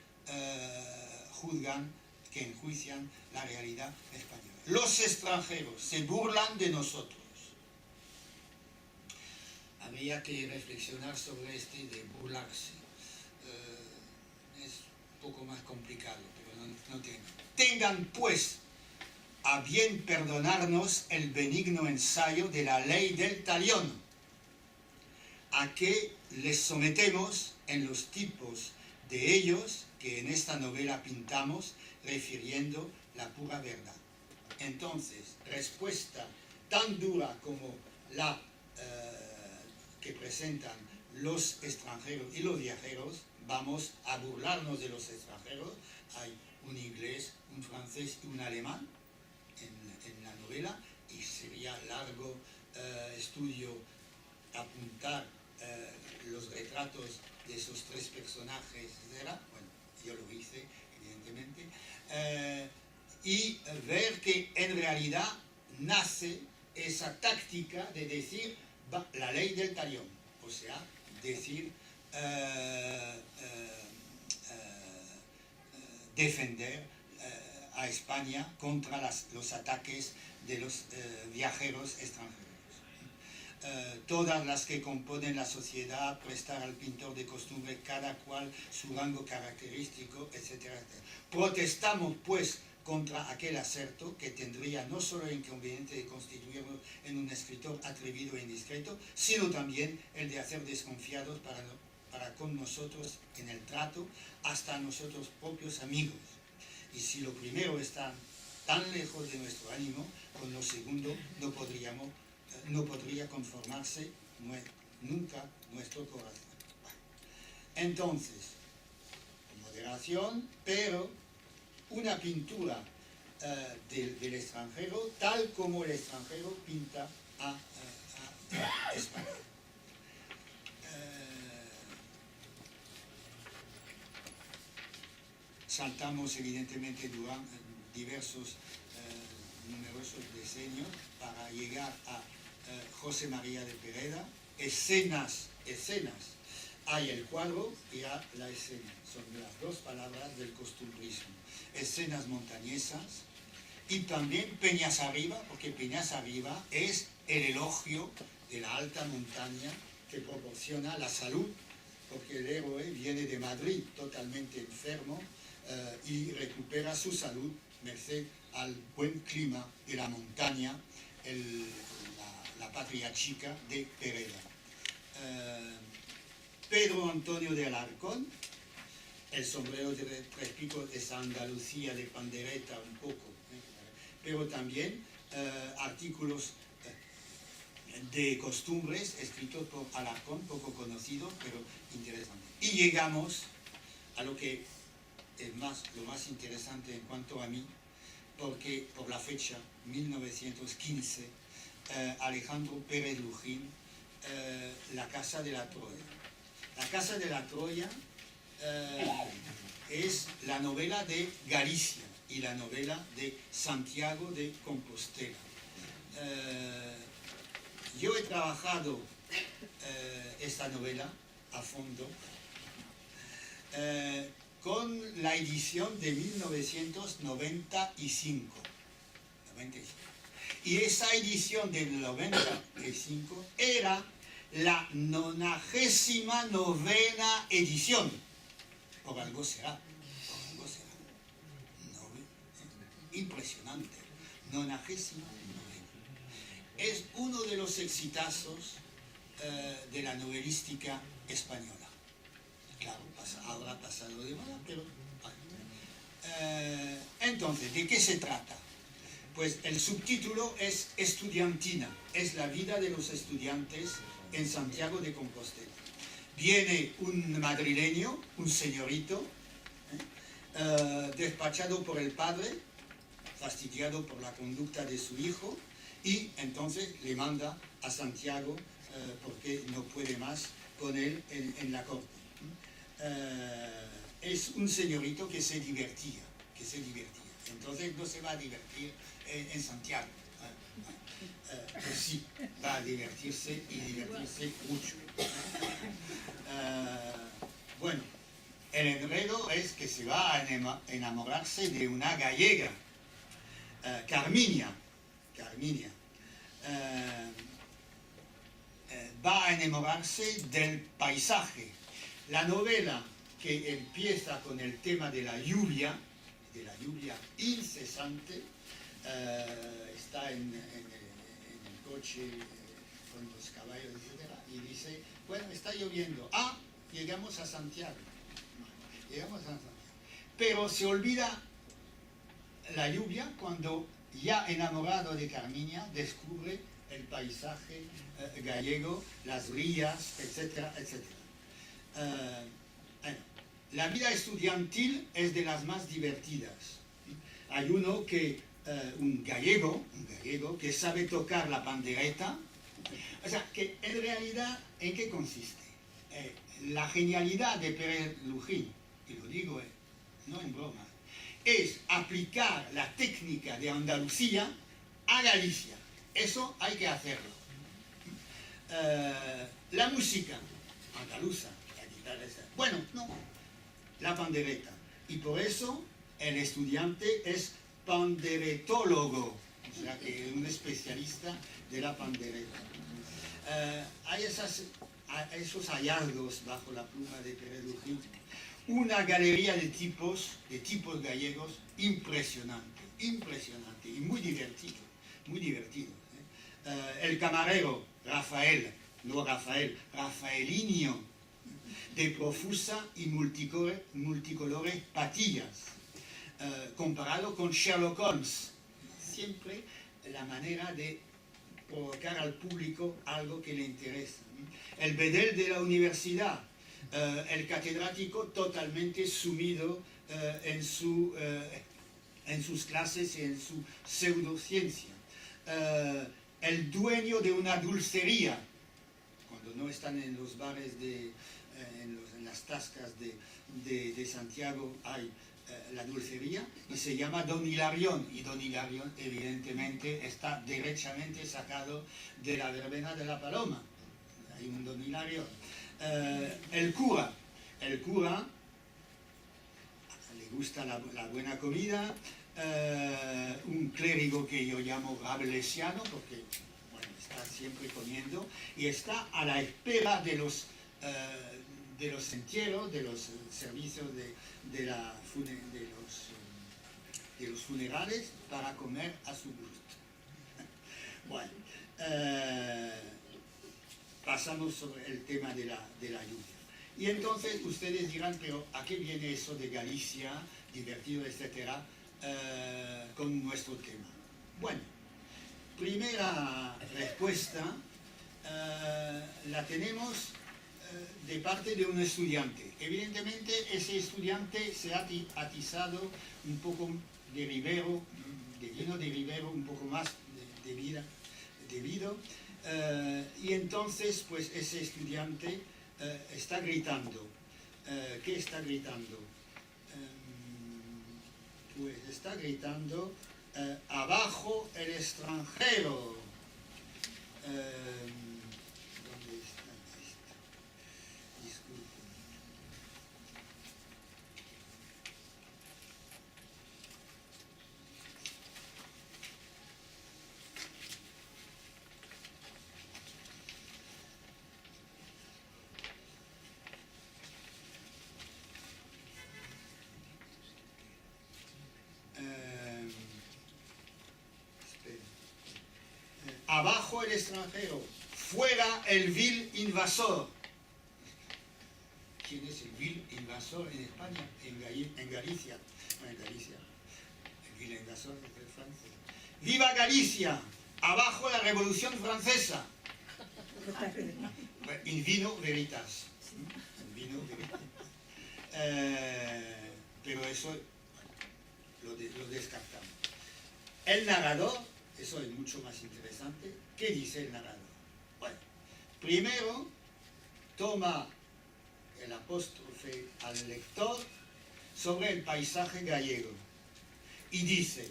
que enjuician la realidad española. Los extranjeros se burlan de nosotros. Habría que reflexionar sobre de burlarse. Es un poco más complicado, pero no tengan. Tengan, pues, a bien perdonarnos el benigno ensayo de la ley del talión, a que les sometemos en los tipos de ellos que en esta novela pintamos, refiriendo la pura verdad. Entonces, respuesta tan dura como la que presentan los extranjeros y los viajeros, vamos a burlarnos de los extranjeros. Hay un inglés, un francés y un alemán en la novela, y sería largo estudio apuntar los retratos de esos tres personajes, etc. Bueno, yo lo hice, evidentemente, y ver que en realidad nace esa táctica de decir la ley del talión, o sea, decir defender a España contra los ataques de los viajeros extranjeros. Todas las que componen la sociedad, prestar al pintor de costumbre cada cual su rango característico, etcétera, etcétera. Protestamos, pues, contra aquel aserto que tendría no solo el inconveniente de constituirnos en un escritor atrevido e indiscreto, sino también el de hacer desconfiados para con nosotros en el trato, hasta nosotros propios amigos. Y si lo primero está tan lejos de nuestro ánimo, con lo segundo no podría conformarse nunca nuestro corazón. Entonces, moderación, pero una pintura del extranjero, tal como el extranjero pinta a España. Saltamos evidentemente diversos numerosos diseños para llegar a José María de Pereda. Escenas. Hay el cuadro y hay la escena. Son las dos palabras del costumbrismo. Escenas montañesas y también Peñas Arriba, porque Peñas Arriba es el elogio de la alta montaña que proporciona la salud, porque el héroe viene de Madrid totalmente enfermo y recupera su salud merced al buen clima de la montaña, la patria chica de Pereda. Pedro Antonio de Alarcón, el sombrero de tres picos es Andalucía de pandereta un poco, pero también artículos de costumbres escritos por Alarcón, poco conocido, pero interesante. Y llegamos a lo que es lo más interesante en cuanto a mí, porque por la fecha 1915, Alejandro Pérez Lujín, La Casa de la Troya. La Casa de la Troya es la novela de Galicia y la novela de Santiago de Compostela. Yo he trabajado esta novela a fondo con la edición de 1995. Y esa edición del 95 era la 99ª edición. Por algo será. Impresionante. 99. Es uno de los exitazos de la novelística española. Claro, habrá pasado de moda, pero... entonces, ¿de qué se trata? Pues el subtítulo es Estudiantina, es la vida de los estudiantes en Santiago de Compostela. Viene un madrileño, un señorito, despachado por el padre, fastidiado por la conducta de su hijo, y entonces le manda a Santiago porque no puede más con él en la corte. Es un señorito que se divertía, entonces no se va a divertir en Santiago. Pues sí, va a divertirse y divertirse mucho. Bueno, el enredo es que se va a enamorarse de una gallega, Carminia. Va a enamorarse del paisaje. La novela que empieza con el tema de la lluvia incesante, está en el coche con los caballos, etc. Y dice, bueno, está lloviendo. Llegamos a Santiago. Pero se olvida la lluvia cuando, ya enamorado de Carmiña, descubre el paisaje gallego, las rías, etcétera, etcétera. La vida estudiantil es de las más divertidas. Hay un gallego que sabe tocar la pandereta. O sea, que en realidad, ¿en qué consiste? La genialidad de Pérez Lujín, y lo digo no en broma, es aplicar la técnica de Andalucía a Galicia. Eso hay que hacerlo. La música andaluza, la guitarra, bueno, no, la pandereta. Y por eso el estudiante es panderetólogo, o sea que es un especialista de la pandereta. Hay esos hallazgos bajo la pluma de Pérez Lujín. Una galería de tipos gallegos impresionante y muy divertido. El camarero, Rafaelinho, de profusa y multicolores patillas, comparado con Sherlock Holmes. Siempre la manera de provocar al público algo que le interesa. El bedel de la universidad, el catedrático totalmente sumido en sus clases y en su pseudociencia. El dueño de una dulcería, cuando no están en los bares, en las tascas de Santiago hay la dulcería, y se llama Don Hilarión, y Don Hilarión evidentemente está derechamente sacado de la verbena de la Paloma. Hay un Don Hilarión. El cura le gusta la buena comida, un clérigo que yo llamo rabelesiano, porque bueno, está siempre comiendo, y está a la espera de los entierros, de los servicios de los funerales, para comer a su gusto. Bueno, pasamos sobre el tema de la lluvia. Y entonces ustedes dirán, pero ¿a qué viene eso de Galicia, divertido, etcétera, con nuestro tema? Bueno, primera respuesta la tenemos de parte de un estudiante. Evidentemente ese estudiante se ha atizado un poco de Rivero, de vino de Rivero, un poco más de vino, y entonces pues ese estudiante está gritando. ¿Qué está gritando? Pues está gritando abajo el extranjero. ¿Dónde está esto? Disculpen. Abajo el extranjero, fuera el vil invasor. ¿Quién es el vil invasor en España? En Galicia. No, en Galicia. El vil invasor es de Francia. ¡Viva Galicia! Abajo la Revolución Francesa. In vino veritas. In vino veritas. Pero eso lo descartamos. El narrador, eso es mucho más interesante. ¿Qué dice el narrador? Bueno, primero toma el apóstrofe al lector sobre el paisaje gallego y dice: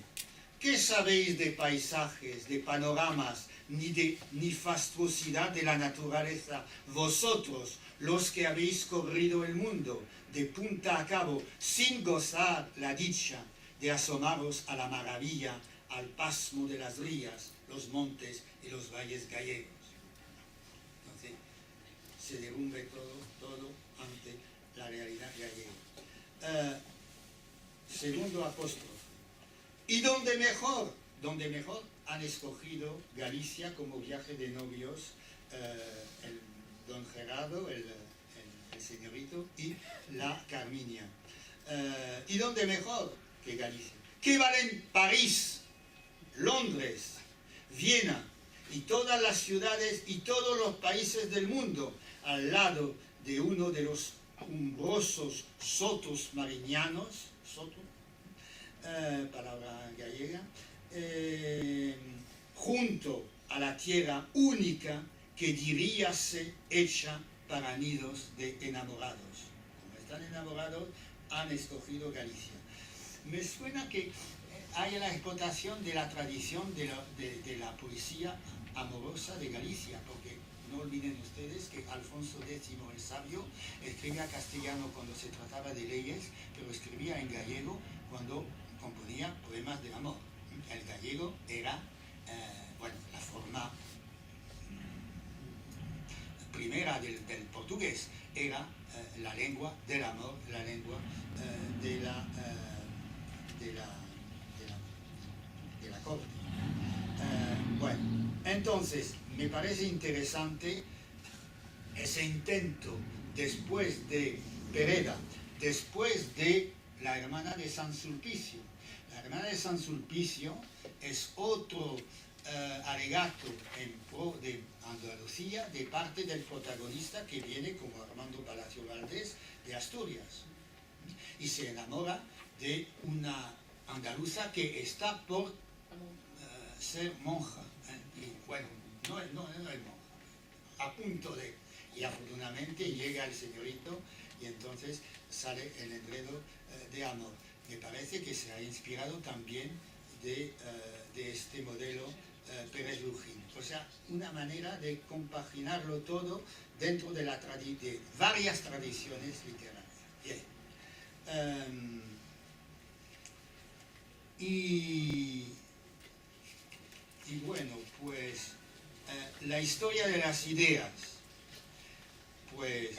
¿qué sabéis de paisajes, de panoramas, ni fastuosidad de la naturaleza, vosotros, los que habéis corrido el mundo de punta a cabo, sin gozar la dicha de asomaros a la maravilla, al pasmo de las rías, los montes y los valles gallegos? Entonces, se derrumbe todo ante la realidad gallega. Segundo apóstrofe. ¿Y dónde mejor? ¿Dónde mejor? Han escogido Galicia como viaje de novios el don Gerardo, el señorito, y la Carminia. ¿Y dónde mejor que Galicia? ¿Qué valen París, Londres, Viena y todas las ciudades y todos los países del mundo al lado de uno de los umbrosos sotos mariñanos, soto, palabra gallega, junto a la tierra única que diríase hecha para nidos de enamorados? Como están enamorados, han escogido Galicia. Me suena que hay la explotación de la tradición de la poesía amorosa de Galicia, porque no olviden ustedes que Alfonso X el Sabio escribía castellano cuando se trataba de leyes, pero escribía en gallego cuando componía poemas de amor. El gallego era, la forma primera del portugués, era la lengua del amor, la lengua de la corte. Entonces, me parece interesante ese intento después de Pereda, después de la hermana de San Sulpicio. La hermana de San Sulpicio es otro alegato en pro de Andalucía de parte del protagonista que viene como Armando Palacio Valdés de Asturias y se enamora de una andaluza que está por ser monja. Y bueno, no es monja, a punto de, y afortunadamente llega el señorito y entonces sale el enredo de amor. Me parece que se ha inspirado también de este modelo Pérez Lujín. O sea, una manera de compaginarlo todo dentro de, de varias tradiciones literarias. Bien. Y bueno, pues la historia de las ideas. Pues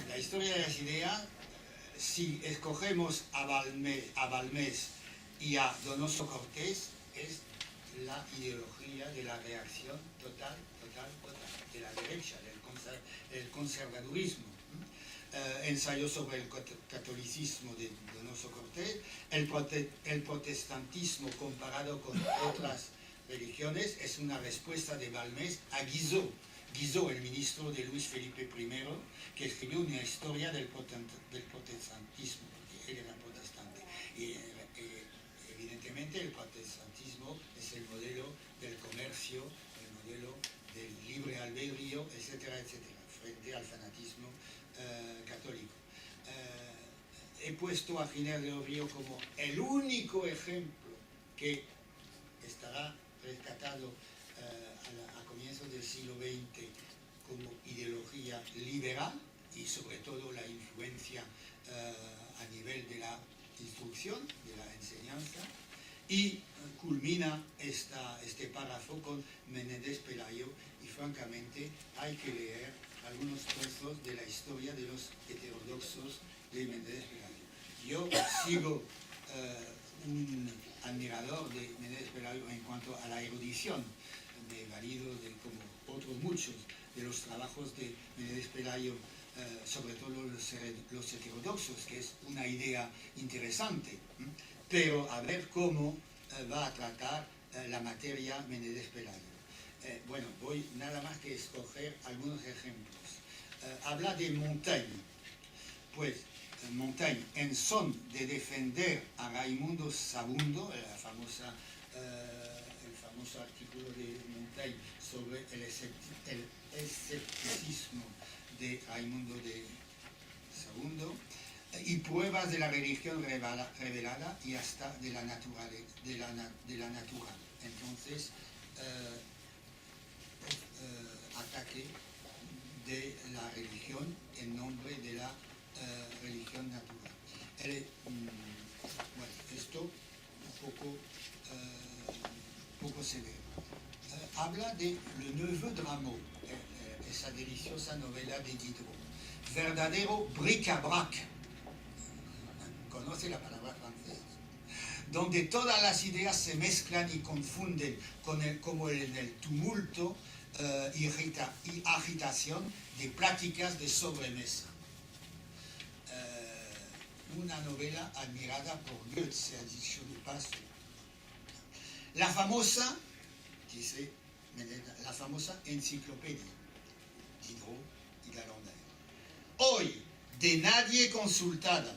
la historia de las ideas, si escogemos a Balmés y a Donoso Cortés, es la ideología de la reacción total, de la derecha, del conservadurismo. Ensayo sobre el catolicismo de Donoso Cortés, el protestantismo comparado con otras religiones es una respuesta de Balmés a Guizot, el ministro de Luis Felipe I, que escribió una historia del protestantismo, porque él era protestante. Y evidentemente el protestantismo es el modelo del comercio, el modelo del libre albedrío, etcétera, etcétera, frente al fanatismo católico. He puesto a Giner de Orio como el único ejemplo que estará rescatado a comienzos del siglo XX como ideología liberal y sobre todo la influencia a nivel de la instrucción, de la enseñanza, y culmina este párrafo con Menéndez Pelayo y francamente hay que leer algunos trozos de la historia de los heterodoxos de Menéndez Pelayo. Yo sigo un admirador de Menéndez Pelayo en cuanto a la erudición. Me he valido, como otros muchos, de los trabajos de Menéndez Pelayo, sobre todo los heterodoxos, que es una idea interesante, pero a ver cómo va a tratar la materia Menéndez Pelayo. Bueno, voy nada más que escoger algunos ejemplos. Habla de Montaigne. Pues Montaigne, en son de defender a Raimundo Sabundo, el famoso artículo de Montaigne sobre el escepticismo de Raimundo de Sabundo, y pruebas de la religión revelada y hasta de la natural. Entonces, ataque de la religión en nombre de la religión natural. Bueno, esto un poco severo. Habla de Le Neveu de Rameau, esa deliciosa novela de Diderot. Verdadero bric-à-brac, conoce la palabra francesa, donde todas las ideas se mezclan y confunden como en el tumulto y agitación de pláticas de sobremesa. Una novela admirada por Goethe, se ha dicho de paso. La famosa, dice, la famosa enciclopedia, Diderot y Lalande. Hoy, de nadie consultada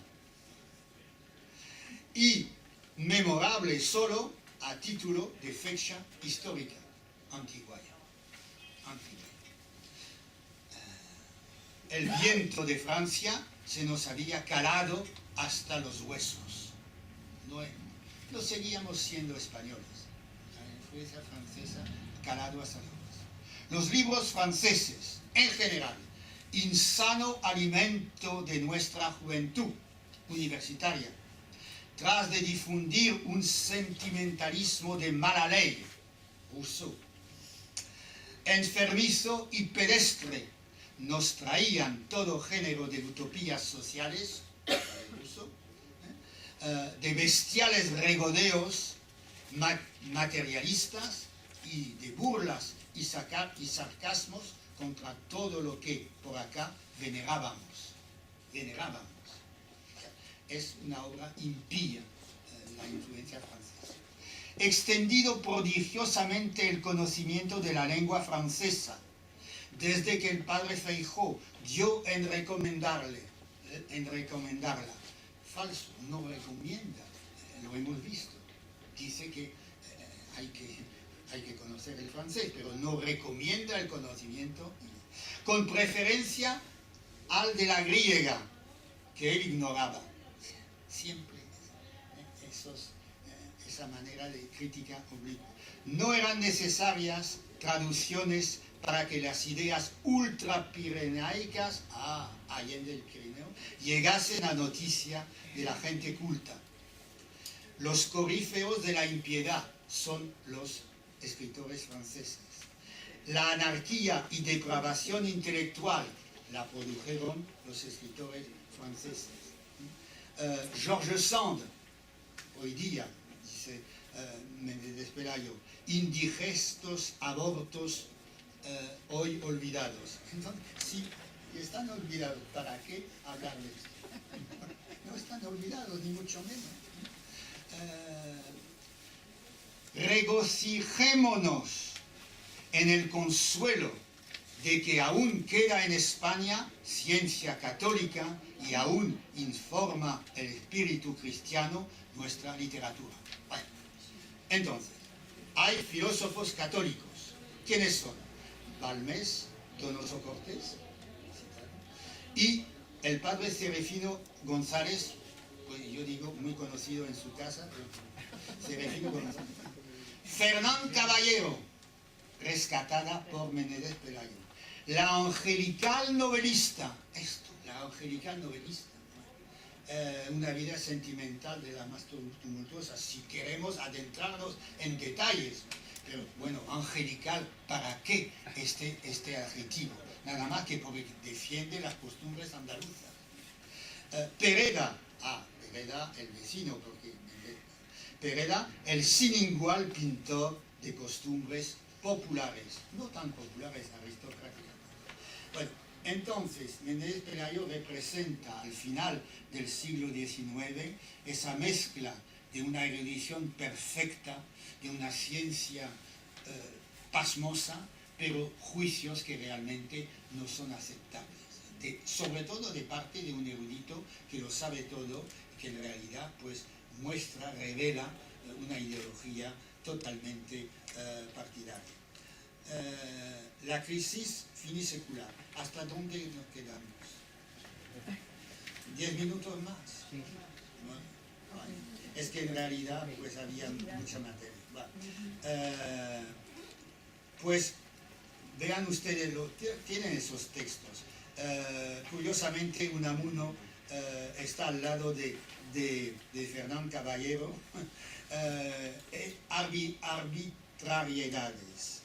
y memorable solo a título de fecha histórica, antigua. El viento de Francia se nos había calado hasta los huesos. No seguíamos siendo españoles. La influencia francesa calado hasta los huesos. Los libros franceses, en general, insano alimento de nuestra juventud universitaria, tras de difundir un sentimentalismo de mala ley, Rousseau, enfermizo y pedestre, nos traían todo género de utopías sociales, de bestiales regodeos materialistas y de burlas y sarcasmos contra todo lo que por acá venerábamos. Es una obra impía, la influencia francesa. extendido prodigiosamente el conocimiento de la lengua francesa, desde que el padre Feijóo dio en recomendarla. Falso, no recomienda, lo hemos visto. Dice que hay que conocer el francés, pero no recomienda el conocimiento, con preferencia al de la griega, que él ignoraba. Siempre esa manera de crítica oblicua. No eran necesarias traducciones para que las ideas ultrapirenaicas, allende el Pirineo, llegasen a noticia de la gente culta. Los corífeos de la impiedad son los escritores franceses. La anarquía y depravación intelectual la produjeron los escritores franceses. Georges Sand, hoy día, dice Menéndez Pelayo, indigestos abortos hoy olvidados. Entonces, si están olvidados, ¿para qué hablar de esto? No están olvidados, ni mucho menos. Regocijémonos en el consuelo de que aún queda en España ciencia católica y aún informa el espíritu cristiano nuestra literatura. Bueno, entonces, hay filósofos católicos. ¿Quiénes son? Balmes, Donoso Cortés y el padre Serefino González, pues yo digo muy conocido en su casa, pero Serefino González. Fernán Caballero, rescatada por Menéndez Pelayo. La angelical novelista, la angelical novelista, una vida sentimental de la más tumultuosa, si queremos adentrarnos en detalles. Pero bueno, angelical, ¿para qué este adjetivo? Nada más que porque defiende las costumbres andaluzas. Pereda, Pereda el vecino, porque Pereda, el sin igual pintor de costumbres populares, no tan populares, aristocráticas. Bueno, entonces, Menéndez Pelayo representa al final del siglo XIX esa mezcla de una erudición perfecta, de una ciencia pasmosa, pero juicios que realmente no son aceptables. Sobre todo de parte de un erudito que lo sabe todo y que en realidad pues muestra, revela una ideología totalmente partidaria. La crisis finisecular. ¿Hasta dónde nos quedamos? 10 minutos más. Bueno, es que en realidad pues había mucha materia. Pues vean ustedes, tienen esos textos. Curiosamente, Unamuno está al lado de Fernán Caballero. Arbitrariedades.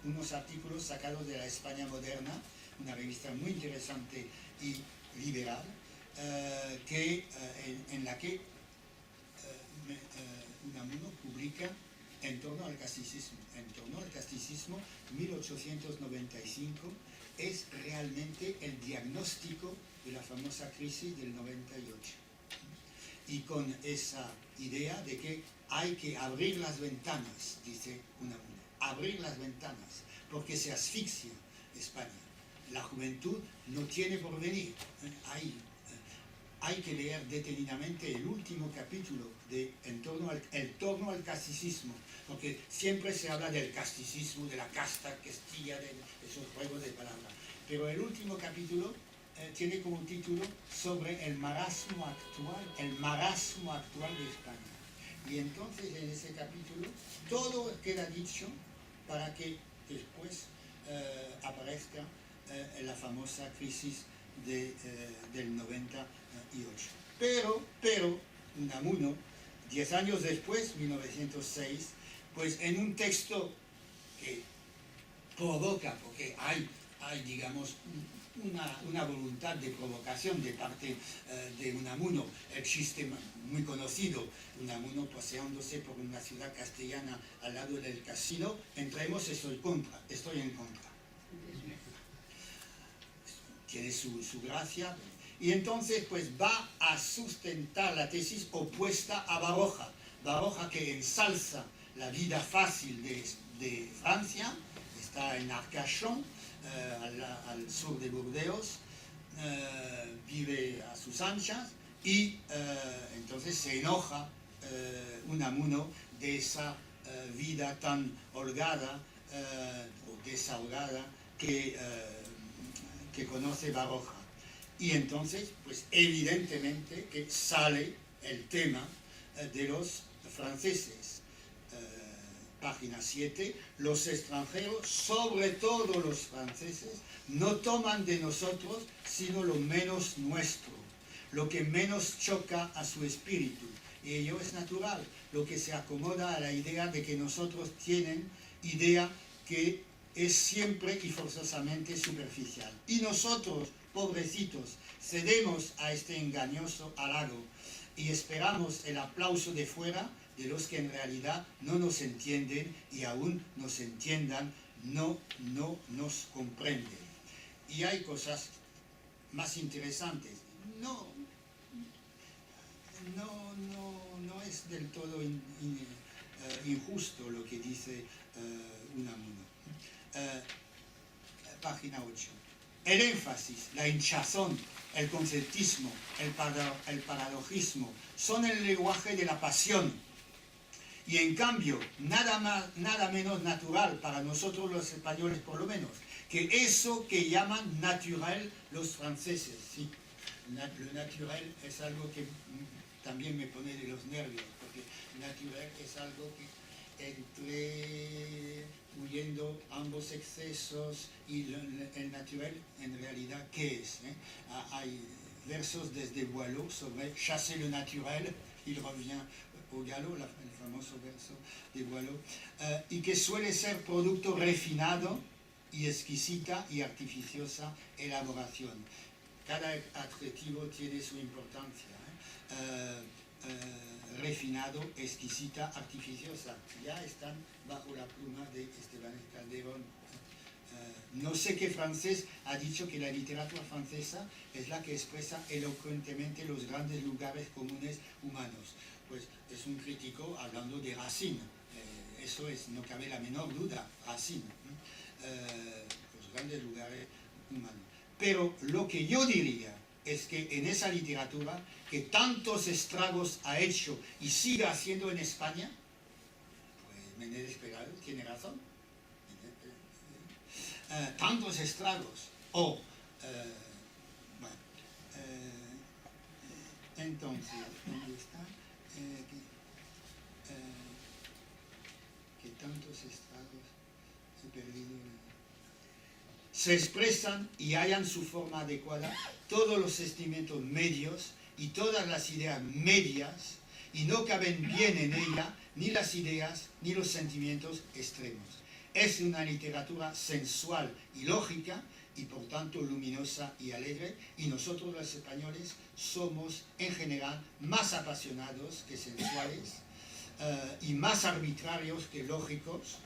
Unos artículos sacados de la España Moderna, una revista muy interesante y liberal, en la que Unamuno publica en torno al casticismo. En torno al casticismo, 1895 es realmente el diagnóstico de la famosa crisis del 98. Y con esa idea de que hay que abrir las ventanas, dice Unamuno, abrir las ventanas, porque se asfixia España. La juventud no tiene porvenir. Hay que leer detenidamente el último capítulo de En torno al casticismo, porque siempre se habla del casticismo, de la casta castilla, de esos juegos de palabras. Pero el último capítulo tiene como título sobre el marasmo actual de España. Y entonces en ese capítulo todo queda dicho para que después aparezca la famosa crisis del 98. Pero Unamuno, 10 años después, 1906, pues en un texto que provoca, porque hay digamos, una voluntad de provocación de parte de Unamuno, el chiste muy conocido, Unamuno paseándose por una ciudad castellana al lado del casino, entremos, estoy en contra. Tiene su gracia, y entonces pues va a sustentar la tesis opuesta a Baroja. Baroja que ensalza la vida fácil de Francia, está en Arcachon, al sur de Burdeos, vive a sus anchas y entonces se enoja Unamuno de esa vida tan holgada o desahogada que conoce Baroja. Y entonces, pues evidentemente que sale el tema de los franceses. Página 7, los extranjeros, sobre todo los franceses, no toman de nosotros sino lo menos nuestro, lo que menos choca a su espíritu. Y ello es natural, lo que se acomoda a la idea de que nosotros tienen idea que es siempre y forzosamente superficial. Y nosotros, pobrecitos, cedemos a este engañoso halago y esperamos el aplauso de fuera de los que en realidad no nos entienden y aún nos entiendan, no nos comprenden. Y hay cosas más interesantes. No es del todo injusto lo que dice Unamuno. Página 8. El énfasis, la hinchazón, el conceptismo, el paradojismo son el lenguaje de la pasión. Y en cambio, nada menos natural para nosotros los españoles por lo menos, que eso que llaman naturel los franceses. Sí, lo naturel es algo que también me pone de los nervios, porque naturel es algo que entre huyendo ambos excesos y el naturel en realidad, ¿qué es? Hay versos desde Boileau sobre chasser le naturel, il revient au galop, el famoso verso de Boileau, y que suele ser producto refinado y exquisita y artificiosa elaboración. Cada adjetivo tiene su importancia. Refinado, exquisita, artificiosa, ya están bajo la pluma de Esteban Calderón. No sé qué francés ha dicho que la literatura francesa es la que expresa elocuentemente los grandes lugares comunes humanos. Pues es un crítico hablando de Racine, eso es, no cabe la menor duda, Racine, los grandes lugares humanos. Pero lo que yo diría es que en esa literatura que tantos estragos ha hecho y sigue haciendo en España, pues Menéndez Pelayo tiene razón, tantos estragos, entonces, ¿dónde está? Que tantos estragos he perdido. Se expresan y hallan su forma adecuada todos los sentimientos medios y todas las ideas medias, y no caben bien en ella ni las ideas ni los sentimientos extremos. Es una literatura sensual y lógica, y por tanto luminosa y alegre, y nosotros los españoles somos en general más apasionados que sensuales y más arbitrarios que lógicos.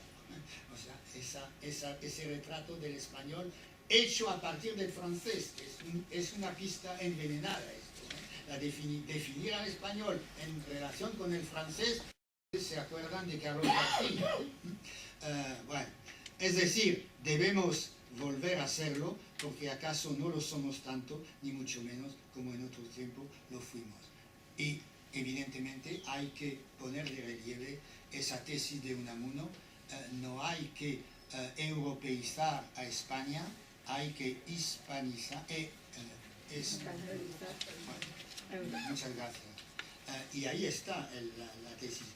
O sea, ese retrato del español hecho a partir del francés es una pista envenenada esto, definir al español en relación con el francés. ¿Se acuerdan de Carlos García? Bueno, es decir, debemos volver a hacerlo, porque acaso no lo somos tanto, ni mucho menos como en otro tiempo lo fuimos. Y evidentemente hay que poner de relieve esa tesis de Unamuno. No hay que europeizar a España, hay que hispanizar. Bueno, muchas gracias. Y ahí está la tesis.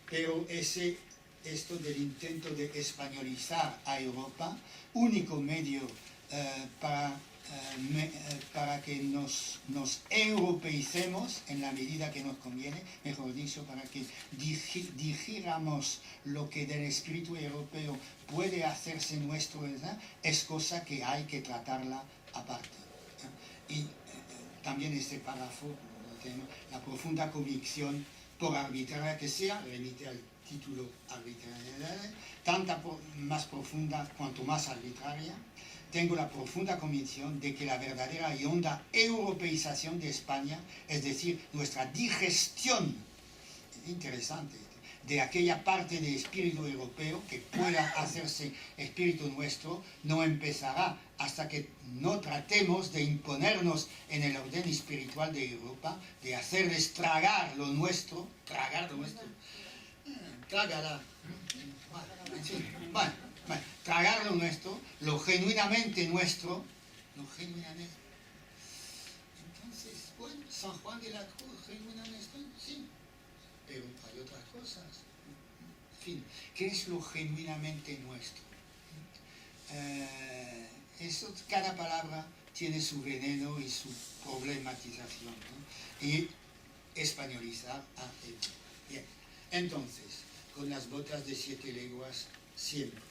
Pero esto del intento de españolizar a Europa, único medio para que nos europeicemos en la medida que nos conviene, mejor dicho, para que digiramos lo que del espíritu europeo puede hacerse nuestro, ¿verdad? Es cosa que hay que tratarla aparte. Y también este párrafo, la profunda convicción, por arbitraria que sea, remite al título arbitraria, más profunda cuanto más arbitraria. Tengo la profunda convicción de que la verdadera y honda europeización de España, es decir, nuestra digestión interesante, de aquella parte de espíritu europeo que pueda hacerse espíritu nuestro, no empezará hasta que no tratemos de imponernos en el orden espiritual de Europa, de hacerles tragar lo nuestro, trágala, tragar lo nuestro, lo genuinamente nuestro, Entonces, bueno, San Juan de la Cruz, genuinamente, sí, pero hay otras cosas. En fin, ¿qué es lo genuinamente nuestro? Eso, cada palabra tiene su veneno y su problematización, ¿no? Y españolizar bien. Entonces, con las botas de 7 leguas siempre.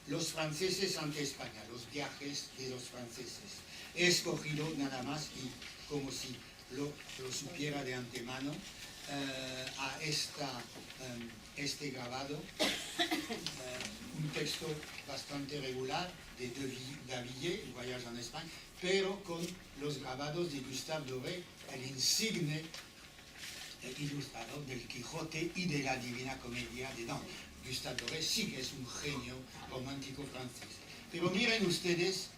Los franceses ante España, los viajes de los franceses. He escogido nada más, y como si lo supiera de antemano, a este grabado, un texto bastante regular de Davilliers, El voyage en España, pero con los grabados de Gustave Doré, el insigne ilustrador del Quijote y de la Divina Comedia de Dante. Gustave Doré sí que es un genio romántico francés. Pero miren ustedes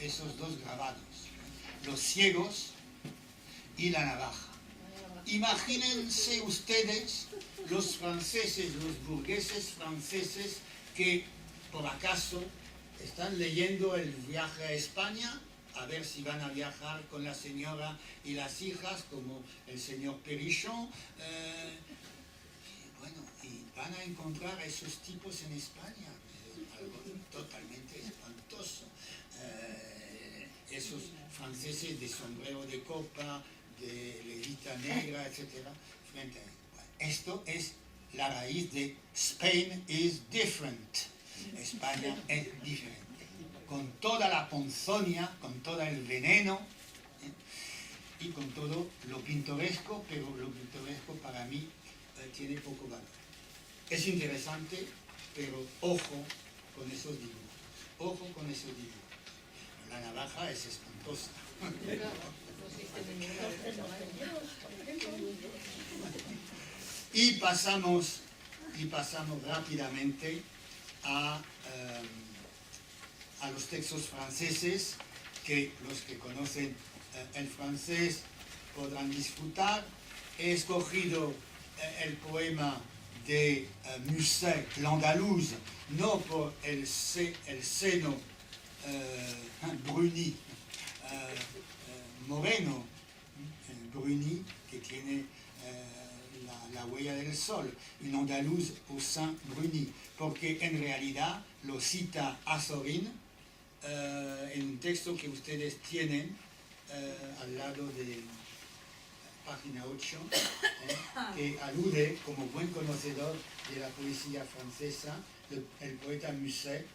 esos dos grabados, los ciegos y la navaja. Imagínense ustedes los franceses, los burgueses franceses que por acaso están leyendo El viaje a España, a ver si van a viajar con la señora y las hijas, como el señor Perichon, y van a encontrar a esos tipos en España, algo totalmente espantoso. Esos franceses de sombrero de copa, de levita negra, etc. Frente a él. Bueno, esto es la raíz de Spain is different. España es diferente. Con toda la ponzoña, con todo el veneno, y con todo lo pintoresco, pero lo pintoresco para mí tiene poco valor. Es interesante, pero ojo con esos dibujos. Ojo con esos dibujos. La navaja es espantosa. Y pasamos rápidamente a los textos franceses, que los que conocen el francés podrán disfrutar. He escogido el poema de Musset, l'Andalouse, no por el seno Bruni, moreno, Bruni, que tiene la huella del sol, un andaluz au sein Bruni, porque en realidad lo cita Azorín en un texto que ustedes tienen al lado de página 8, que alude, como buen conocedor de la poesía francesa, el poeta Musset,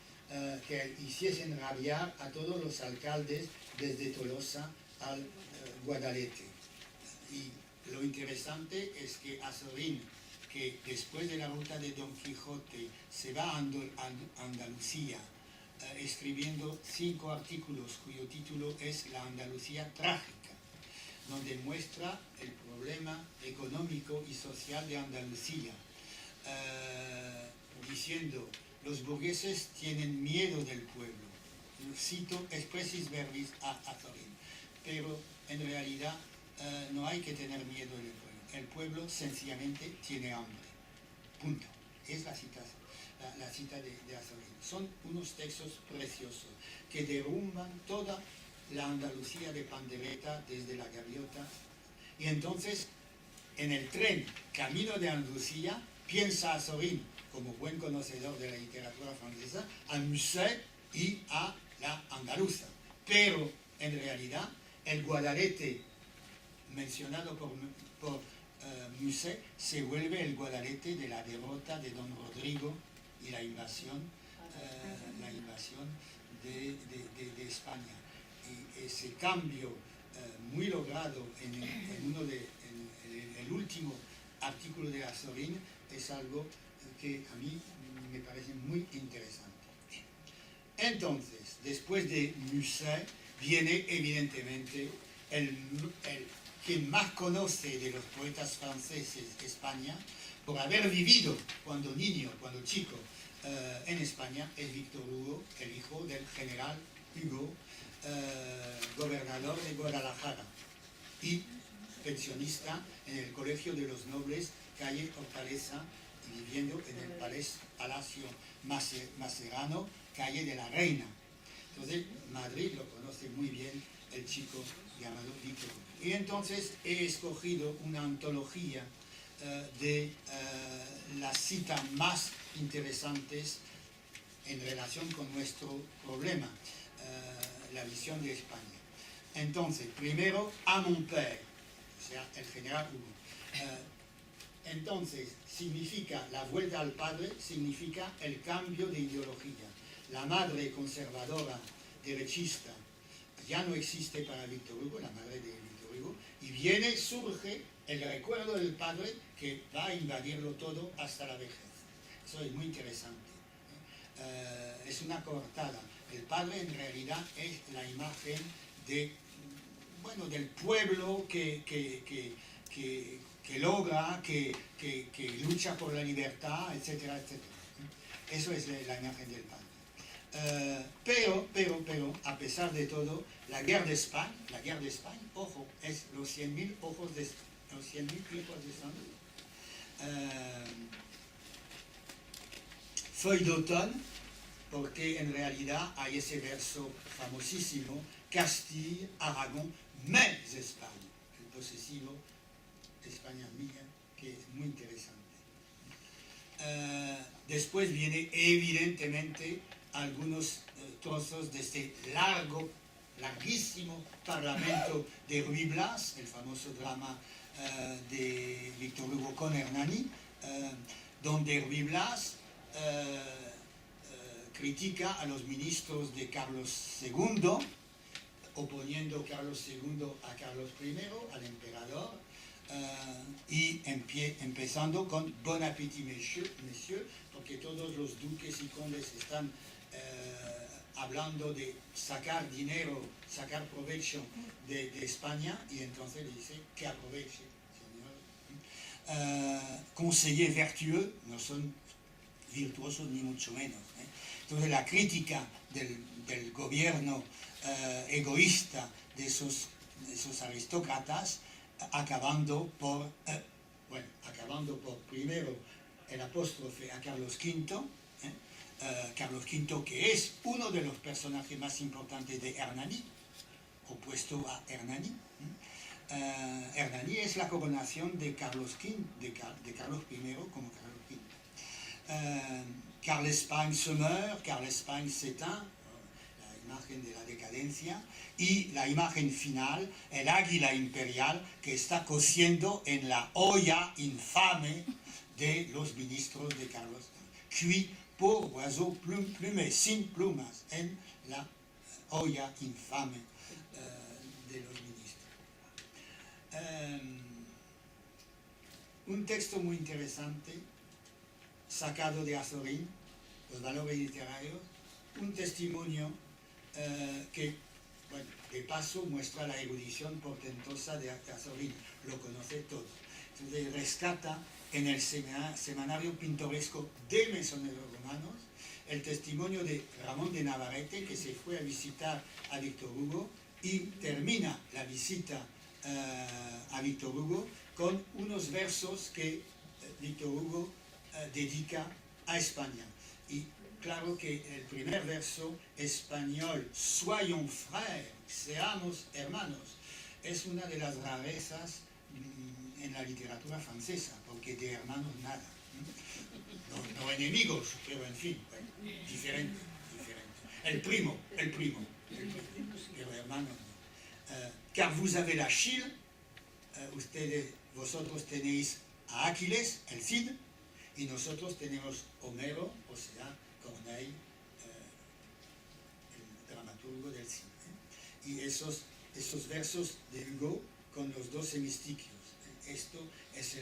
que hiciesen rabiar a todos los alcaldes desde Tolosa al Guadalete. Y lo interesante es que Azorín, que después de la ruta de Don Quijote se va a Andalucía, escribiendo 5 artículos cuyo título es La Andalucía Trágica, donde muestra el problema económico y social de Andalucía, diciendo: los burgueses tienen miedo del pueblo. Cito expressis verbis a Azorín. Pero en realidad no hay que tener miedo del pueblo. El pueblo sencillamente tiene hambre. Punto. Es la cita de Azorín. Son unos textos preciosos que derrumban toda la Andalucía de pandereta desde la gaviota. Y entonces, en el tren camino de Andalucía, piensa Azorín, como buen conocedor de la literatura francesa, a Musset y a la andaluza. Pero, en realidad, el Guadalete mencionado por Musset se vuelve el Guadalete de la derrota de Don Rodrigo y la invasión de España. Y ese cambio muy logrado en el último artículo de Azorín es algo que a mí me parece muy interesante. Entonces, después de Musset viene evidentemente quien más conoce de los poetas franceses España, por haber vivido cuando niño, cuando chico, en España, es Víctor Hugo, el hijo del general Hugo, gobernador de Guadalajara y pensionista en el Colegio de los Nobles, calle Hortaleza, y viviendo en el Palacio Macerano, calle de la Reina. Entonces, Madrid lo conoce muy bien el chico llamado Víctor Hugo. Y entonces he escogido una antología de las citas más interesantes en relación con nuestro problema, la visión de España. Entonces, primero, a mon père, o sea, el general Hugo. Entonces, significa la vuelta al padre, significa el cambio de ideología. La madre conservadora, derechista, ya no existe para Víctor Hugo, la madre de Víctor Hugo, y surge el recuerdo del padre que va a invadirlo todo hasta la vejez. Eso es muy interesante. Es una coartada. El padre en realidad es la imagen de, bueno, del pueblo que logra, que lucha por la libertad, etcétera, etcétera. Eso es la imagen del padre. Pero, a pesar de todo, la guerra de España, ojo, es los 100.000 ojos de sangre. Feuille d'automne, porque en realidad hay ese verso famosísimo, Castilla, Aragón, mes España, el posesivo España mía, que es muy interesante. Después viene evidentemente algunos trozos de este larguísimo parlamento de Ruy Blas, el famoso drama de Víctor Hugo con Hernani, donde Ruy Blas critica a los ministros de Carlos II, oponiendo Carlos II a Carlos I, al emperador, y empezando con Bon appétit, messieurs, porque todos los duques y condes están hablando de sacar dinero, sacar provecho de España, y entonces le dice que aproveche, señor. Conseillers vertueux no son virtuosos ni mucho menos. Entonces la crítica del gobierno egoísta de esos aristócratas, acabando por primero el apóstrofe a Carlos V, Carlos V, que es uno de los personajes más importantes de Hernani, opuesto a Hernani. Hernani es la coronación de Carlos I como Carlos V. Carl Espagne se meurt, Carl Espagne s'éteint, la imagen de la decadencia, y la imagen final, el águila imperial que está cociendo en la olla infame de los ministros de Carlos V. Cuit pour oiseau plumé, sin plumas, en la olla infame de los ministros. Un texto muy interesante, sacado de Azorín, los valores literarios, un testimonio que, bueno, de paso muestra la erudición portentosa de Azorín, lo conoce todo. Entonces rescata en el semanario pintoresco de Mesoneros Romanos el testimonio de Ramón de Navarrete, que se fue a visitar a Víctor Hugo y termina la visita a Víctor Hugo con unos versos que Víctor Hugo dedica a España. Y claro que el primer verso, español, soyons frères, seamos hermanos, es una de las rarezas en la literatura francesa, porque de hermanos nada. No enemigos, pero en fin, bueno, diferente. El primo, pero hermanos no. Car vous avez la Chile, vosotros tenéis a Aquiles, el Cid, y nosotros tenemos Homero, o sea, Corneille, el dramaturgo del Cid. Y esos versos de Hugo con los dos hemistiquios. Esto es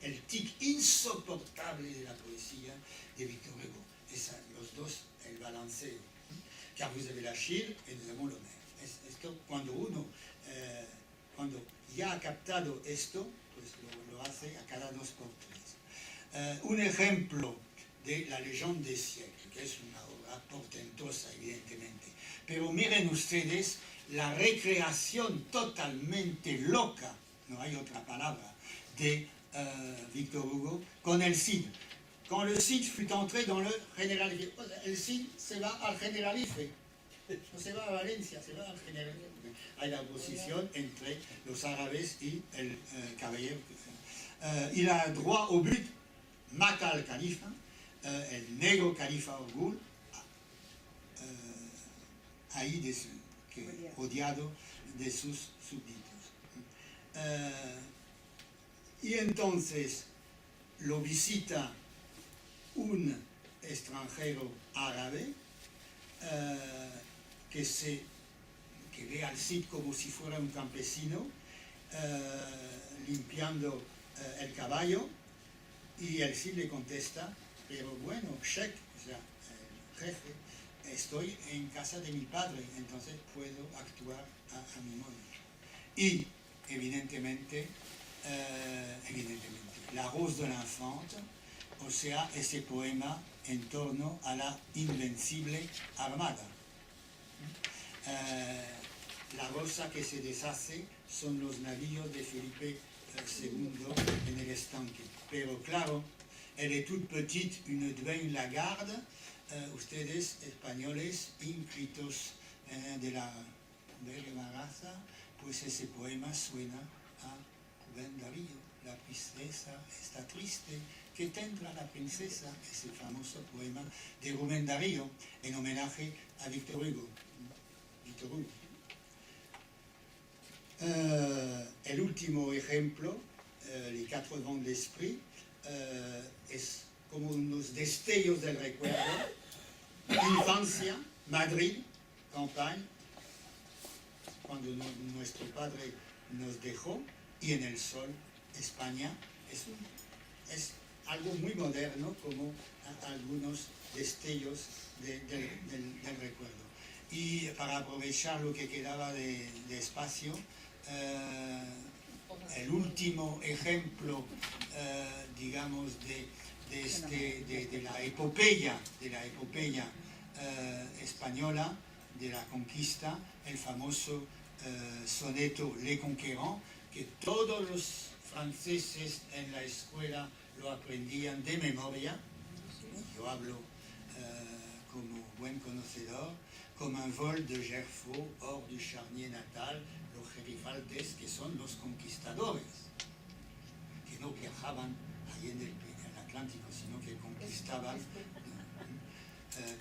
el tic insoportable de la poesía de Víctor Hugo. Los dos, el balanceo. Car vous avez la Chile et nous avons l'Homère. Esto, cuando uno cuando ya ha captado esto, pues lo hace a cada 2 por 3. Un ejemplo de La Légende des siècles, que es una obra portentosa, evidentemente. Pero miren ustedes la recreación totalmente loca, no hay otra palabra, de Victor Hugo con el Cid. Quand le Cid fut entré dans le Generalife, el Cid se va al Generalife, no se va a Valencia, se va al Generalife. Hay la oposición entre los árabes y el caballero. Il a droit au but, mata al califa, el negro califa Orgul, ahí odiado de sus súbditos. Y entonces lo visita un extranjero árabe que ve al Cid como si fuera un campesino limpiando el caballo, y el Cid le contesta: pero bueno, Sheikh, o sea, el jefe, estoy en casa de mi padre, entonces puedo actuar a mi modo. Y evidentemente, La Rose de l'Infante, o sea, ese poema en torno a la invencible armada. La rosa que se deshace son los navíos de Felipe II en el estanque. Pero claro, elle est toute petite, une dueña Lagarde, ustedes españoles inscritos de la belga raza, pues ese poema suena a Rubén Darío. La princesa está triste, ¿qué tendrá la princesa? Es el famoso poema de Rubén Darío en homenaje a Victor Hugo. El último ejemplo, Les Quatre Vents de l'Esprit, es como unos destellos del recuerdo. Infancia, Madrid, campaña, cuando nuestro padre nos dejó, y en el sol, España. Es algo muy moderno, como algunos destellos del recuerdo. Y para aprovechar lo que quedaba de espacio, el último ejemplo, digamos, de la epopeya española, de la conquista, el famoso soneto Le Conquérant, que todos los franceses en la escuela lo aprendían de memoria. Yo hablo como buen conocedor, comme un vol de Gerfaut hors du charnier natal, los gerifaltes, que son los conquistadores, que no viajaban ahí en el Atlántico, sino que conquistaban,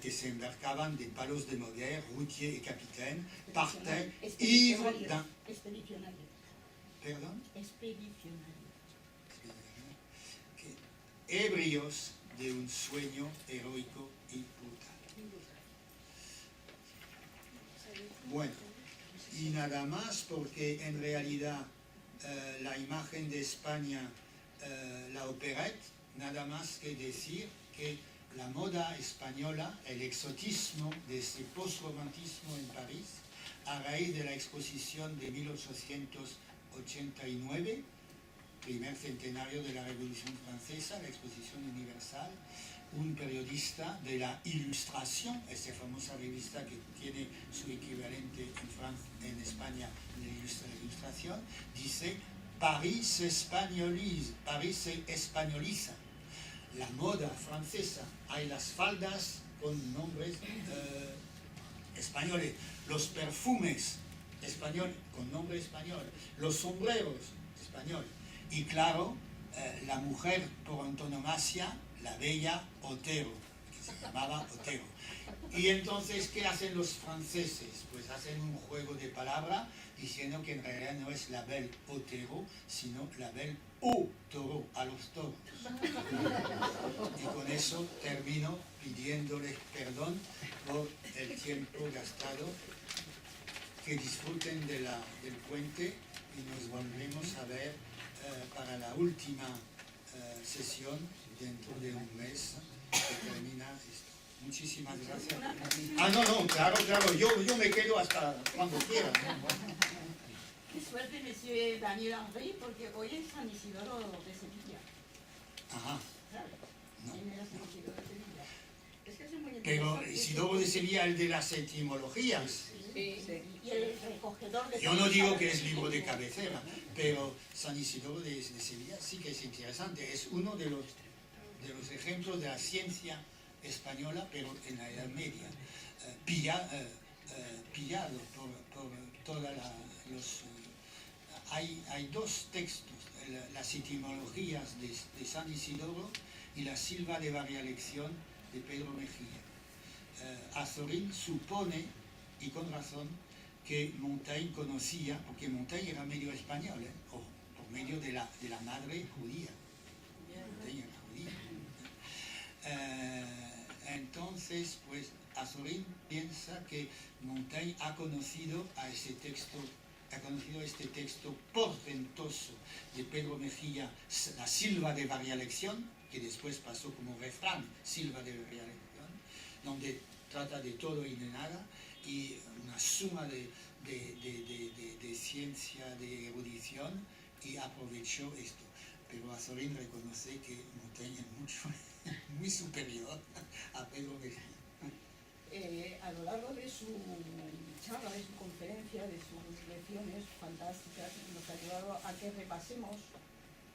que se embarcaban de palos de Molière, routier et capitaine, partaient ivres d'un... ¿Perdón? Expedicionario. Ebrios de un sueño heroico y brutal. Bueno, y nada más, porque en realidad la imagen de España, la operette, nada más que decir que la moda española, el exotismo de ese postromantismo en París, a raíz de la exposición de 1889, primer centenario de la Revolución Francesa, la exposición universal, un periodista de la Ilustración, esa famosa revista que tiene su equivalente en España, la Ilustración, dice: París se españoliza. La moda francesa, hay las faldas con nombres españoles, los perfumes españoles con nombre español, los sombreros españoles. Y claro, la mujer por antonomasia, la bella Otero, que se llamaba Otero. Y entonces, ¿qué hacen los franceses? Pues hacen un juego de palabras diciendo que en realidad no es la belle Otero, sino la belle au toro, a los toros. Y con eso termino pidiéndoles perdón por el tiempo gastado. Que disfruten del puente, y nos volvemos a ver para la última sesión dentro de un mes que termina esto. Muchísimas gracias. No, claro, yo me quedo hasta cuando quiera, ¿no? suerte, Monsieur Daniel Henry, porque hoy es San Isidoro de Sevilla. Ajá. ¿Sabes? No. ¿Quién era San Isidoro de Sevilla? Es que es muy Pero interesante. Isidoro de Sevilla, el de las etimologías. Sí. Y el recogedor de... Yo no digo que es libro de cabecera, pero San Isidoro de Sevilla sí que es interesante. Es uno de los ejemplos de la ciencia española, pero en la Edad Media, pillado por todas los... hay dos textos, las etimologías de San Isidoro y la Silva de Varia Lección de Pedro Mejía. Azorín supone, y con razón, que Montaigne conocía, porque Montaigne era medio español, o por medio de la madre judía. Montaigne era judía. Entonces, pues, Azorín piensa que Montaigne ha conocido este texto portentoso de Pedro Mejía, la Silva de Varia Lección, que después pasó como refrán, Silva de Varia Lección, donde trata de todo y de nada, y una suma de ciencia, de erudición, y aprovechó esto. Pero Azorín reconoce que Montaigne es muy superior a Pedro Mejía. A lo largo de su charla, de su conferencia, de sus lecciones fantásticas, nos ha ayudado a que repasemos,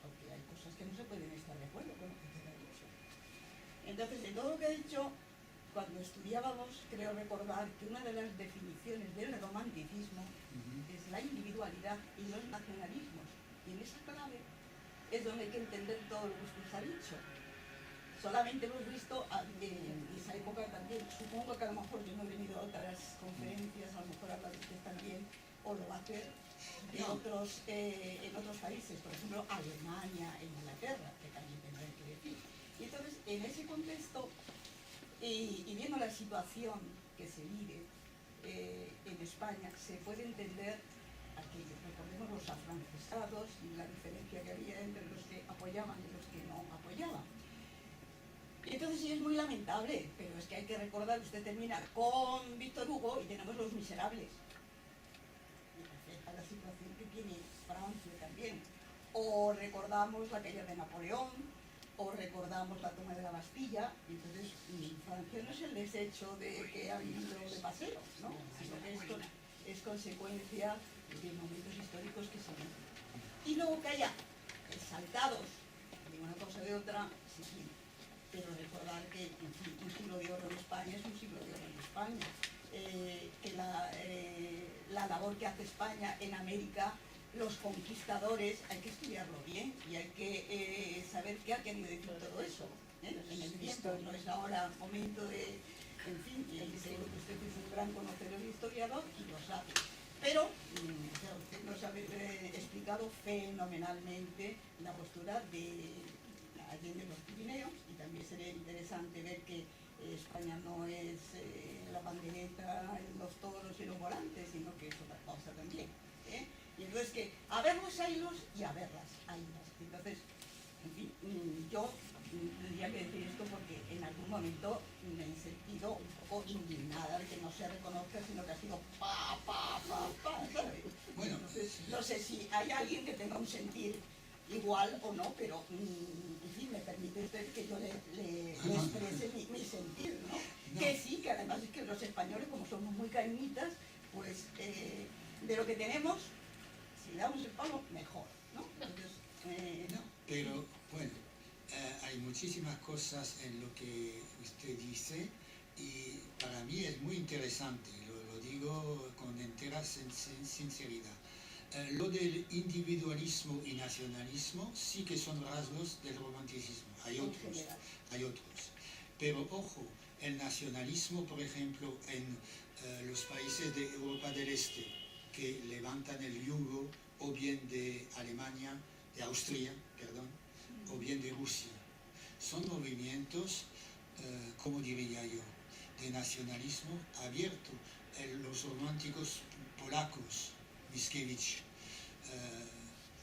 porque hay cosas que no se pueden estar de acuerdo con lo que usted ha dicho. Entonces, de todo lo que ha dicho, cuando estudiábamos, creo recordar que una de las definiciones del romanticismo es la individualidad y los nacionalismos. Y en esa clave es donde hay que entender todo lo que usted ha dicho. Solamente hemos visto en esa época también, supongo que a lo mejor yo no he venido a otras conferencias, a lo mejor habla de usted también, o lo va a hacer en otros países, por ejemplo Alemania, Inglaterra, que también tendré que decir. Y entonces, en ese contexto, y viendo la situación que se vive en España, se puede entender aquello. Recordemos los afrancesados y la diferencia que había entre los que apoyaban y los que no apoyaban. Y entonces sí es muy lamentable, pero es que hay que recordar, usted termina con Víctor Hugo y tenemos Los Miserables. Y refleja la situación que tiene Francia también. O recordamos la caída de Napoleón, o recordamos la toma de la Bastilla, y entonces Francia no es el desecho de que ha vivido de paseo, ¿no? Sino que esto es consecuencia de momentos históricos que se viven. Y luego que haya exaltados de una cosa o de otra, sí, pero recordar que, en fin, un siglo de oro en España es un siglo de oro en España, que la labor que hace España en América, los conquistadores, hay que estudiarlo bien y hay que saber qué ha querido decir todo eso, en el tiempo. No es ahora momento de, en fin, y seguro que usted es un gran conocedor y historiador y lo sabe. Pero usted nos ha explicado fenomenalmente la postura de Allende los Pirineos, y también sería interesante ver que España no es la bandereta, los toros y los volantes, sino que es otra cosa también. Y entonces que a ver los hilos y a ver las ailas. Entonces, en fin, yo tendría que decir esto porque en algún momento me he sentido un poco indignada de que no se reconozca, sino que ha sido ¿sabes? Bueno, entonces, no sé si hay alguien que tenga un sentir igual o no, pero en fin, me permite usted que yo le exprese mi sentir, ¿no? Que sí, que además es que los españoles, como somos muy cañitas, pues de lo que tenemos, si le damos el palo, mejor, ¿no? Entonces, no, pero bueno, hay muchísimas cosas en lo que usted dice y para mí es muy interesante, lo digo con entera sinceridad. Lo del individualismo y nacionalismo sí que son rasgos del romanticismo, hay otros. Pero ojo, el nacionalismo, por ejemplo, en los países de Europa del Este, que levantan el yugo o bien de Alemania, de Austria, perdón, o bien de Rusia. Son movimientos, ¿cómo diría yo?, de nacionalismo abierto. Los románticos polacos, Mickiewicz,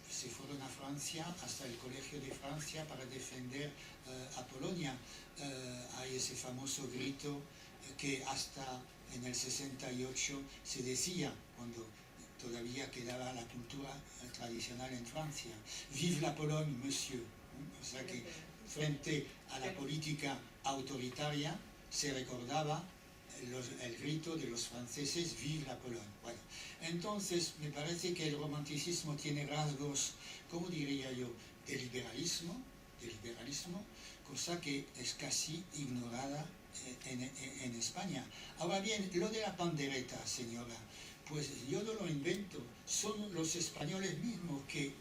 se fueron a Francia, hasta el Colegio de Francia, para defender a Polonia. Hay ese famoso grito que hasta en el 68 se decía, cuando todavía quedaba la cultura tradicional en Francia. Vive la Pologne, monsieur. O sea que frente a la política autoritaria se recordaba el grito de los franceses, vive la Pologne. Bueno, entonces me parece que el romanticismo tiene rasgos, ¿cómo diría yo?, de liberalismo, cosa que es casi ignorada en España. Ahora bien, lo de la pandereta, señora, pues yo no lo invento, son los españoles mismos que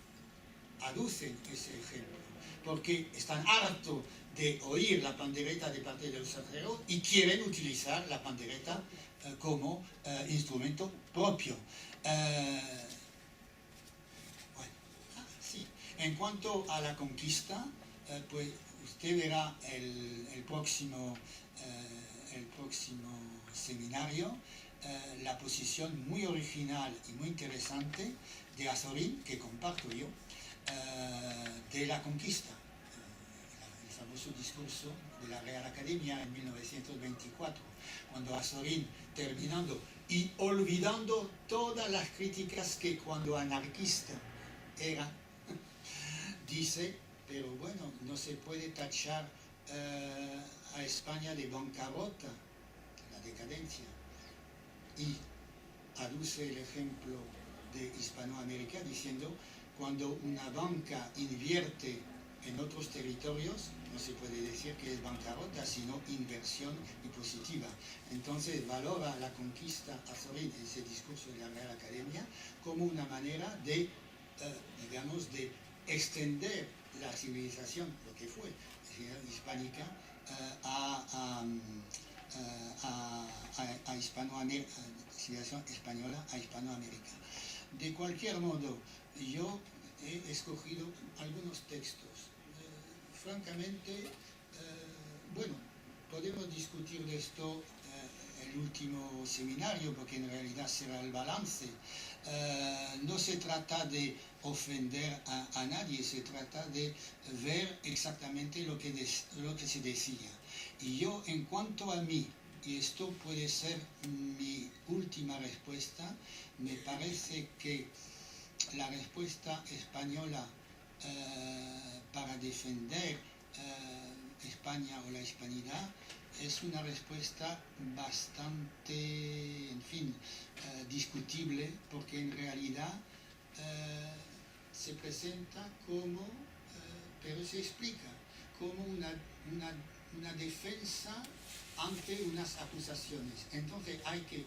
aducen ese ejemplo, porque están hartos de oír la pandereta de parte de los extranjeros y quieren utilizar la pandereta como instrumento propio. Sí. En cuanto a la conquista, pues usted verá el próximo seminario la posición muy original y muy interesante de Azorín, que comparto yo, de la conquista. El famoso discurso de la Real Academia en 1924, cuando Azorín, terminando y olvidando todas las críticas que cuando anarquista era, dice, pero bueno, no se puede tachar a España de bancarrota, la decadencia, y aduce el ejemplo de Hispanoamérica diciendo, cuando una banca invierte en otros territorios, no se puede decir que es bancarrota, sino inversión y positiva. Entonces valora la conquista Azorín, ese discurso de la Real Academia, como una manera de, digamos, de extender la civilización, lo que fue hispánica, a Hispanoamérica, civilización española a Hispanoamérica. De cualquier modo, yo he escogido algunos textos. Francamente, bueno, podemos discutir de esto el último seminario, porque en realidad será el balance. No se trata de ofender a nadie, se trata de ver exactamente lo que se decía. Y yo, en cuanto a mí, y esto puede ser mi última respuesta, me parece que la respuesta española para defender España o la hispanidad es una respuesta bastante, en fin, discutible, porque en realidad se presenta como, pero se explica, como una defensa ante unas acusaciones. Entonces hay que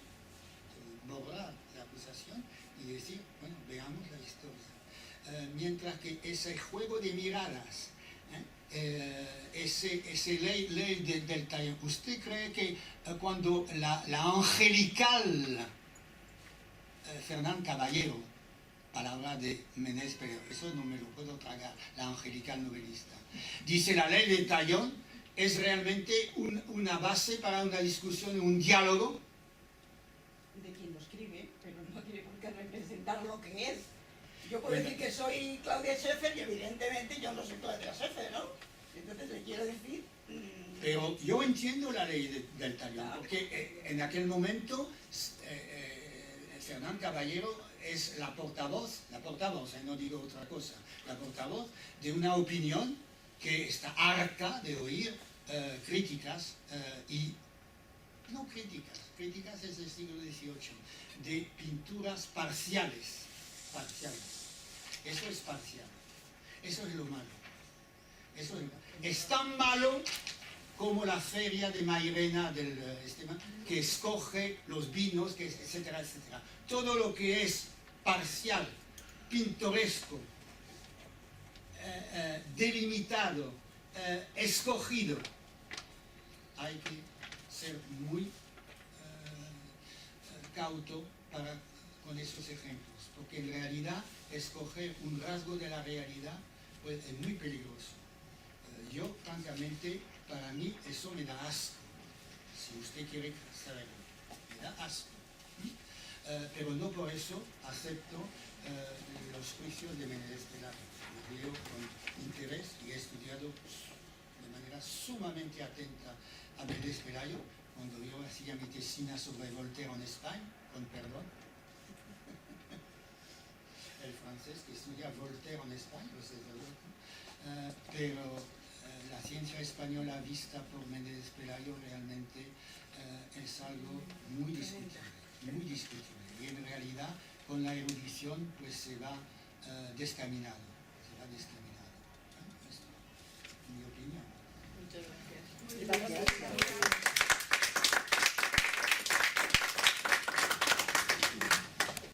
borrar la acusación y decir, bueno, veamos la historia. Mientras que ese juego de miradas, ese ley del tallón, ¿usted cree que cuando la angelical Fernán Caballero, palabra de Menéndez Pérez, eso no me lo puedo tragar, la angelical novelista, dice la ley del tallón, es realmente una base para una discusión, un diálogo? De quien lo escribe, pero no tiene por qué representar lo que es. Yo puedo decir que soy Claudia Schiffer y evidentemente yo no soy Claudia Schiffer, ¿no? Entonces le quiero decir... Pero yo entiendo la ley del talión, claro, porque en aquel momento Fernán Caballero es la portavoz, no digo otra cosa, la portavoz de una opinión que está harta de oír críticas y... No críticas es del siglo XVIII, de pinturas parciales. Eso es parcial, eso es lo malo. Es tan malo como la feria de Mairena del Esteban, que escoge los vinos, que etcétera, etcétera. Todo lo que es parcial, pintoresco, delimitado, escogido, hay que ser muy cauto con esos ejemplos, porque en realidad escoger un rasgo de la realidad pues, es muy peligroso. Yo, francamente, para mí eso me da asco, si usted quiere saberlo, me da asco. Pero no por eso acepto los juicios de Menéndez Pelayo. Los leo con interés y he estudiado de manera sumamente atenta a Menéndez Pelayo cuando yo hacía mi tesina sobre Voltaire en España, con perdón. francés que estudia Voltaire en España, pues es verdad, pero la ciencia española vista por Méndez Pelayo realmente es algo muy discutible, muy discutible. Y en realidad con la erudición pues se va descaminado, Esto, mi opinión. Muchas gracias. Gracias.